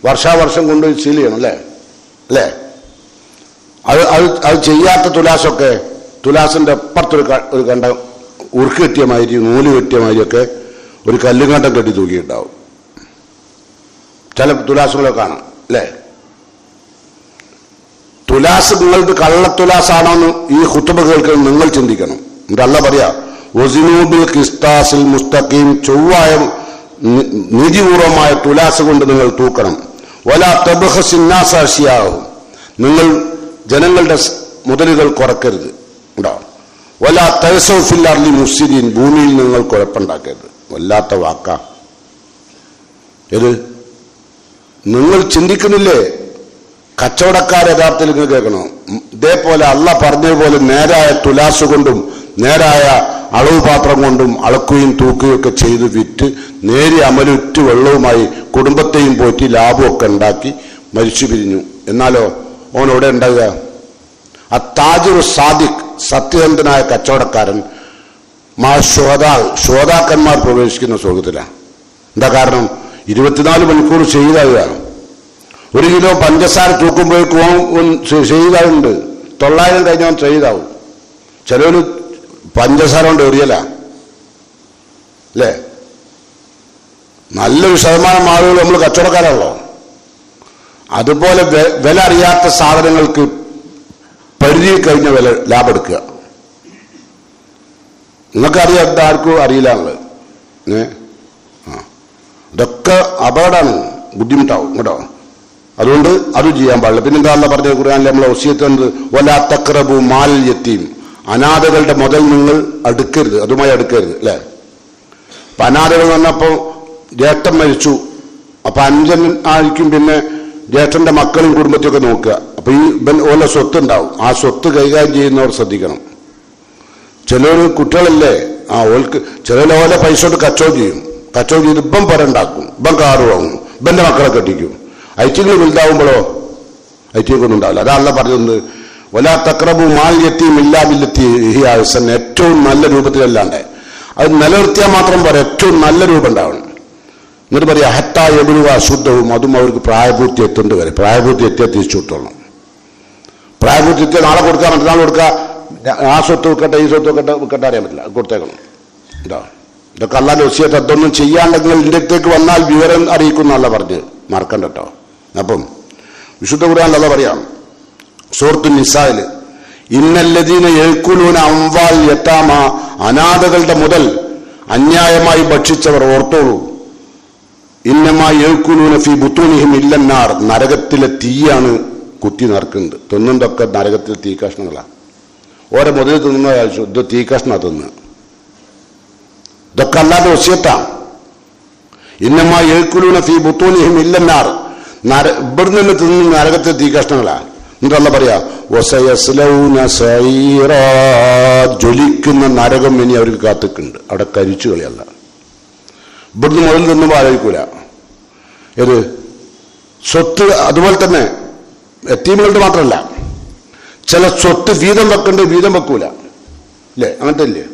വർഷാവർഷം കൊണ്ട് സീൽ ചെയ്യണം, അല്ലേ? അത് ചെയ്യാത്ത തുലാസൊക്കെ തുലാസിന്റെ അപ്പുറത്തൊരു കണ്ട ഉറുക്ക് കെട്ടിയ മാതിരി, നൂല് കെട്ടിയ മാതിരിയൊക്കെ ഒരു കല്ലുകണ്ടം കെട്ടി തൂക്കിയിട്ടുണ്ടാവും. ചില തുലാസുകളൊക്കെ കാണാം, അല്ലേ? തുലാസ് നിങ്ങളുടെ കള്ളത്തുലാസാണോന്ന് ഈ ഖുത്ബ കേൾക്കുന്നത് നിങ്ങൾ ചിന്തിക്കണം. എന്നിട്ട് അല്ലാഹ് പറയാ, വസിനു ബിൽ ഖിസ്താസിൽ മുസ്തഖീം. ചൊവ്വായ നീതിപൂർവമായ തുലാസ് കൊണ്ട് നിങ്ങൾ തൂക്കണം. വലാ തബ്ഖസിൻ നാസ അശ്യാഹും. നിങ്ങൾ ജനങ്ങളുടെ മുതലുകൾ കുറക്കരുത്. ഉണ്ടാവും. വലാ തഅസൗ ഫിൽ അർളി മുഫ്സിദീൻ. ഭൂമിയിൽ നിങ്ങൾ കുഴപ്പമുണ്ടാക്കരുത്. വല്ലാത്ത വാക്കാ ഇത്. നിങ്ങൾ ചിന്തിക്കുന്നില്ലേ? കച്ചവടക്കാർ യഥാർത്ഥത്തിൽ നിങ്ങൾ കേൾക്കണം. ഇതേപോലെ അള്ളാഹ് പറഞ്ഞതുപോലെ നേരായ തുലാസ് കൊണ്ടും നേരായ അളവ് പാത്രം കൊണ്ടും അളക്കുകയും തൂക്കുകയും ഒക്കെ ചെയ്ത് വിറ്റ് നേരിയ അമലുറ്റ് വെള്ളവുമായി കുടുംബത്തെയും പോറ്റി ലാഭമൊക്കെ ഉണ്ടാക്കി മരിച്ചു പിരിഞ്ഞു. എന്നാലോ ഓൻ എവിടെ ഉണ്ടാകുക? അത്താജിറു സാദിഖ്, സത്യസന്ധനായ കച്ചവടക്കാരൻ ശ്രോതാക്കന്മാർ പ്രവേശിക്കുന്ന സ്വർഗത്തിലാണ്. എന്താ കാരണം? 24 മണിക്കൂർ ചെയ്താകുകയാണ്. 1 കിലോ പഞ്ചസാര തൂക്കുമ്പോഴേക്കും ചെയ്താവുണ്ട്. 900 കഴിഞ്ഞവൻ ചെയ്താവും. ചിലവന് പഞ്ചസാര കൊണ്ട് എറിയല, അല്ലേ? നല്ലൊരു ശതമാനം ആളുകൾ നമ്മൾ കച്ചവടക്കാരാണല്ലോ. അതുപോലെ വില അറിയാത്ത സാധനങ്ങൾക്ക് പരിധി കഴിഞ്ഞ വില ലാഭം എടുക്കുക. നിങ്ങൾക്കറിയാം, ആർക്കും അറിയില്ലാന്നുള്ളത്. ഇതൊക്കെ അപകടമാണ്, ബുദ്ധിമുട്ടാവും കേട്ടോ. അതുകൊണ്ട് അത് ചെയ്യാൻ പാടില്ല. പിന്നെന്താ അല്ലാഹ് പറഞ്ഞ ഖുർആനിൽ നമ്മളെ വസിയത്ത് എന്ത്? വലാ തഖ്റബു മാൽ യതീം. അനാഥകളുടെ മുതൽ നിങ്ങൾ അടുക്കരുത്, അതുമായി അടുക്കരുത്, അല്ലേ? അപ്പൊ അനാഥകൾ വന്നപ്പോ ജ്യേഷ്ഠൻ മരിച്ചു. അപ്പൊ അഞ്ചൻ ആയിരിക്കും പിന്നെ ജ്യേഷ്ഠന്റെ മക്കളും കുടുംബത്തെയൊക്കെ നോക്കുക. അപ്പൊ ഈ ഓല സ്വത്ത് ഉണ്ടാവും. ആ സ്വത്ത് കൈകാര്യം ചെയ്യുന്നവർ ശ്രദ്ധിക്കണം. ചിലര് കുട്ടികളല്ലേ, ഓൾക്ക് ചിലര് ഓല പൈസ കൊണ്ട് കച്ചവടം ചെയ്ത് ഇപ്പം പുരണ്ടാക്കും, ഇപ്പം കാറ് വാങ്ങും, ഇവന്റെ മക്കളെ കെട്ടിക്കും. ഐറ്റിങ്ങൾ വലുതാവുമ്പോഴോ ഐറ്റിങ്ങൊന്നും ഉണ്ടാവില്ല. അതാ അല്ലാഹ് പറഞ്ഞത്, വലാ തഖ്റബു മാൽ യതീം ഇല്ലാ ബില്ലത്തി ഹിയ അഹ്സൻ. ഏറ്റവും നല്ല രൂപത്തിലല്ലാണ്ട് അത് നിലനിർത്തിയാൽ മാത്രം പോരാ, ഏറ്റവും നല്ല രൂപം ഉണ്ടാവണം. എന്നിട്ട് പറയാ ഹത്താ യബ്ലുഗ അശുദ്ധവും. അതും അവർക്ക് പ്രായപൂർത്തി എത്തേണ്ടി വരെ. പ്രായപൂർത്തി എത്തിയാൽ തിരിച്ചു വിട്ടോളണം. പ്രായപൂർത്തി എത്തിയാൽ നാളെ കൊടുക്കുക, മറ്റന്നാൾ കൊടുക്കുക, ആ സ്വത്ത് വെക്കട്ടെ ഈ സ്വത്ത് വെക്കട്ടെ അറിയാൻ പറ്റില്ല, കൊടുത്തേക്കണം. ഇതൊക്കെ അല്ലാതെ വസിയത്ത്. അതൊന്നും ചെയ്യാണ്ടെങ്കിൽ ഇതിൻ്റെ അടുത്തേക്ക് വന്നാൽ വിവരം അറിയിക്കുന്നല്ല പറഞ്ഞ് മറക്കണ്ട കേട്ടോ. അപ്പം വിശുദ്ധ ഖുർആനിൽ അല്ലാഹ് പറയാം സൂറത്തു നിസായില്, ഇന്നല്ലദീന യഅ്കുലൂന അംവാൽ യതാമ. അനാഥകളുടെ മുതൽ അന്യായമായി ഭക്ഷിച്ചവർ ഓർത്തോളൂ. ഇന്നമാ യഅ്കുലൂന ഫീ ബുത്തൂനിഹിം ഇല്ലന്നാർ. നരകത്തിലെ തീയാണ് കുത്തി നിറക്കുന്നത്. തിന്നുന്നതൊക്കെ നരകത്തിലെ തീ കഷ്ണങ്ങളാണ്. ഓരോ മുതൽ തിന്നുന്ന ഇത് തീ കഷ്ണ തിന്നുക. ഇതൊക്കെ അല്ലാതെ വസിയത്താണ്. ഇന്നമാ യഅ്കുലൂന ഫീ ബുത്തൂനിഹിം ഇല്ലന്നാർ. ഇവിടുന്ന് തന്നെ തിന്നുന്ന നരകത്തിലെ തീ കഷ്ണങ്ങളാണ്. എന്നിട്ട് അല്ലാഹ് പറയാ വസയസ്ലൗന സഈറ. ജ്വലിക്കുന്ന നരകം ഇനി അവർക്ക് കാത്തിക്കുന്നുണ്ട്. അവിടെ കരിച്ചു കളിയല്ല. ഇവിടുന്ന് മുതൽ തിന്നുമ്പോൾ ആലോചിക്കൂല. ഏത് സ്വത്ത് അതുപോലെ തന്നെ യതീമുകളുടെ മാത്രമല്ല, ചില സ്വത്ത് വീതം വെക്കേണ്ടത് വീതം വെക്കൂല, അല്ലേ? അങ്ങനത്തെ ഇല്ലേ?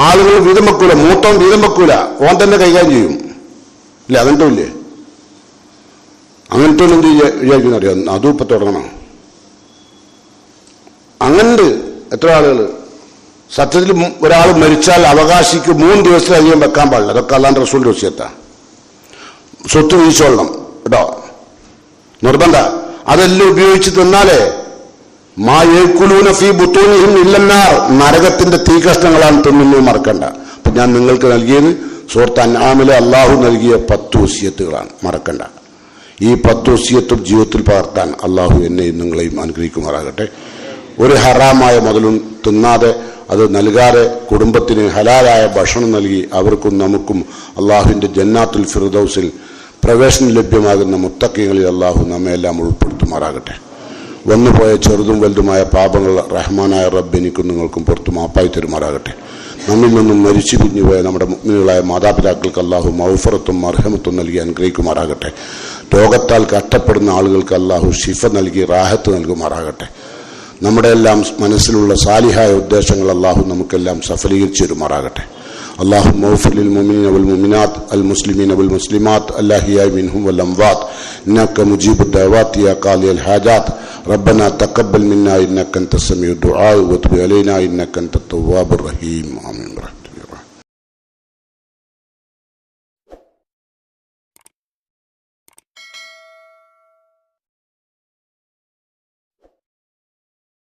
ആളുകൾ വീതം വെക്കൂല, മൂത്തം വീതം വെക്കൂല, ഓൻ തന്നെ കൈകാര്യം ചെയ്യും, ഇല്ലേ? അങ്ങനത്തെ ഇല്ലേ? അങ്ങനത്തെ എന്ത് വിചാരിക്കുന്ന അറിയാം? അതും ഇപ്പൊ തുടങ്ങണം. അങ്ങനുണ്ട് എത്ര ആളുകൾ. സത്യത്തിൽ ഒരാൾ മരിച്ചാൽ അവകാശിക്ക് 3 ദിവസത്തിലധികം വെക്കാൻ പാടില്ല. അതൊക്കെ അല്ലാണ്ട് റസൂലിന്റെ വസിയത്താണ്. സ്വത്ത് വീഴ്ചോളണം കേട്ടോ, നിർബന്ധ. അതെല്ലാം ഉപയോഗിച്ച് തിന്നാലേ മാ യഅ്കുലൂന ഫീ ബുത്തൂനിഹിം ഇല്ലന്നാർ, നരകത്തിന്റെ തീകഷ്ണങ്ങളാണ് തിന്നുന്നത് മറക്കണ്ട. അപ്പൊ ഞാൻ നിങ്ങൾക്ക് നൽകിയത് സൂറത്ത് അൻആമിലെ അള്ളാഹു നൽകിയ 10 വസിയത്തുകളാണ്, മറക്കണ്ട. ഈ 10 വസിയത്തും ജീവിതത്തിൽ പകർത്താൻ അള്ളാഹു എന്നെയും നിങ്ങളെയും അനുഗ്രഹിക്കുമാറാകട്ടെ. ഒരു ഹറാമായ മുതലും തിന്നാതെ അത് നൽകാതെ കുടുംബത്തിന് ഹലാലായ ഭക്ഷണം നൽകി അവർക്കും നമുക്കും അള്ളാഹുവിന്റെ ജന്നാത്തുൽ ഫിർദൗസിൽ പ്രവേശനം ലഭ്യമാകുന്ന മുത്തഖീങ്ങളിൽ അള്ളാഹു നമ്മെല്ലാം ഉൾപ്പെടുത്തുമാറാകട്ടെ. വന്നുപോയ ചെറുതും വലുതുമായ പാപങ്ങൾ റഹ്മാനായ റബ്ബ് എനിക്കും നിങ്ങൾക്കും പുറത്തു മാപ്പായി തരുമാറാകട്ടെ. നമ്മിൽ നിന്നും മരിച്ചു പിരിഞ്ഞുപോയ നമ്മുടെ മുഅ്മിനുകളായ മാതാപിതാക്കൾക്ക് അള്ളാഹു മഗ്ഫിറത്തും മർഹമത്തും നൽകി അനുഗ്രഹിക്കുമാറാകട്ടെ. രോഗത്താൽ കഷ്ടപ്പെടുന്ന ആളുകൾക്ക് അള്ളാഹു ശിഫ നൽകി റാഹത്ത് നൽകുമാറാകട്ടെ. നമ്മുടെ എല്ലാം മനസ്സിലുള്ള സാലിഹായ ഉദ്ദേശങ്ങൾ അള്ളാഹു നമുക്കെല്ലാം സഫലീകരിച്ചു തരുമാറാകട്ടെ. اللهم اغفر للمؤمنين والمؤمنات المسلمين والمسلمات الأحياء منهم والأموات إنك مجيب الدعوات يا قاضي الحاجات ربنا تقبل منا إنك أنت السميع الدعاء وتب علينا إنك أنت التواب الرحيم آمين.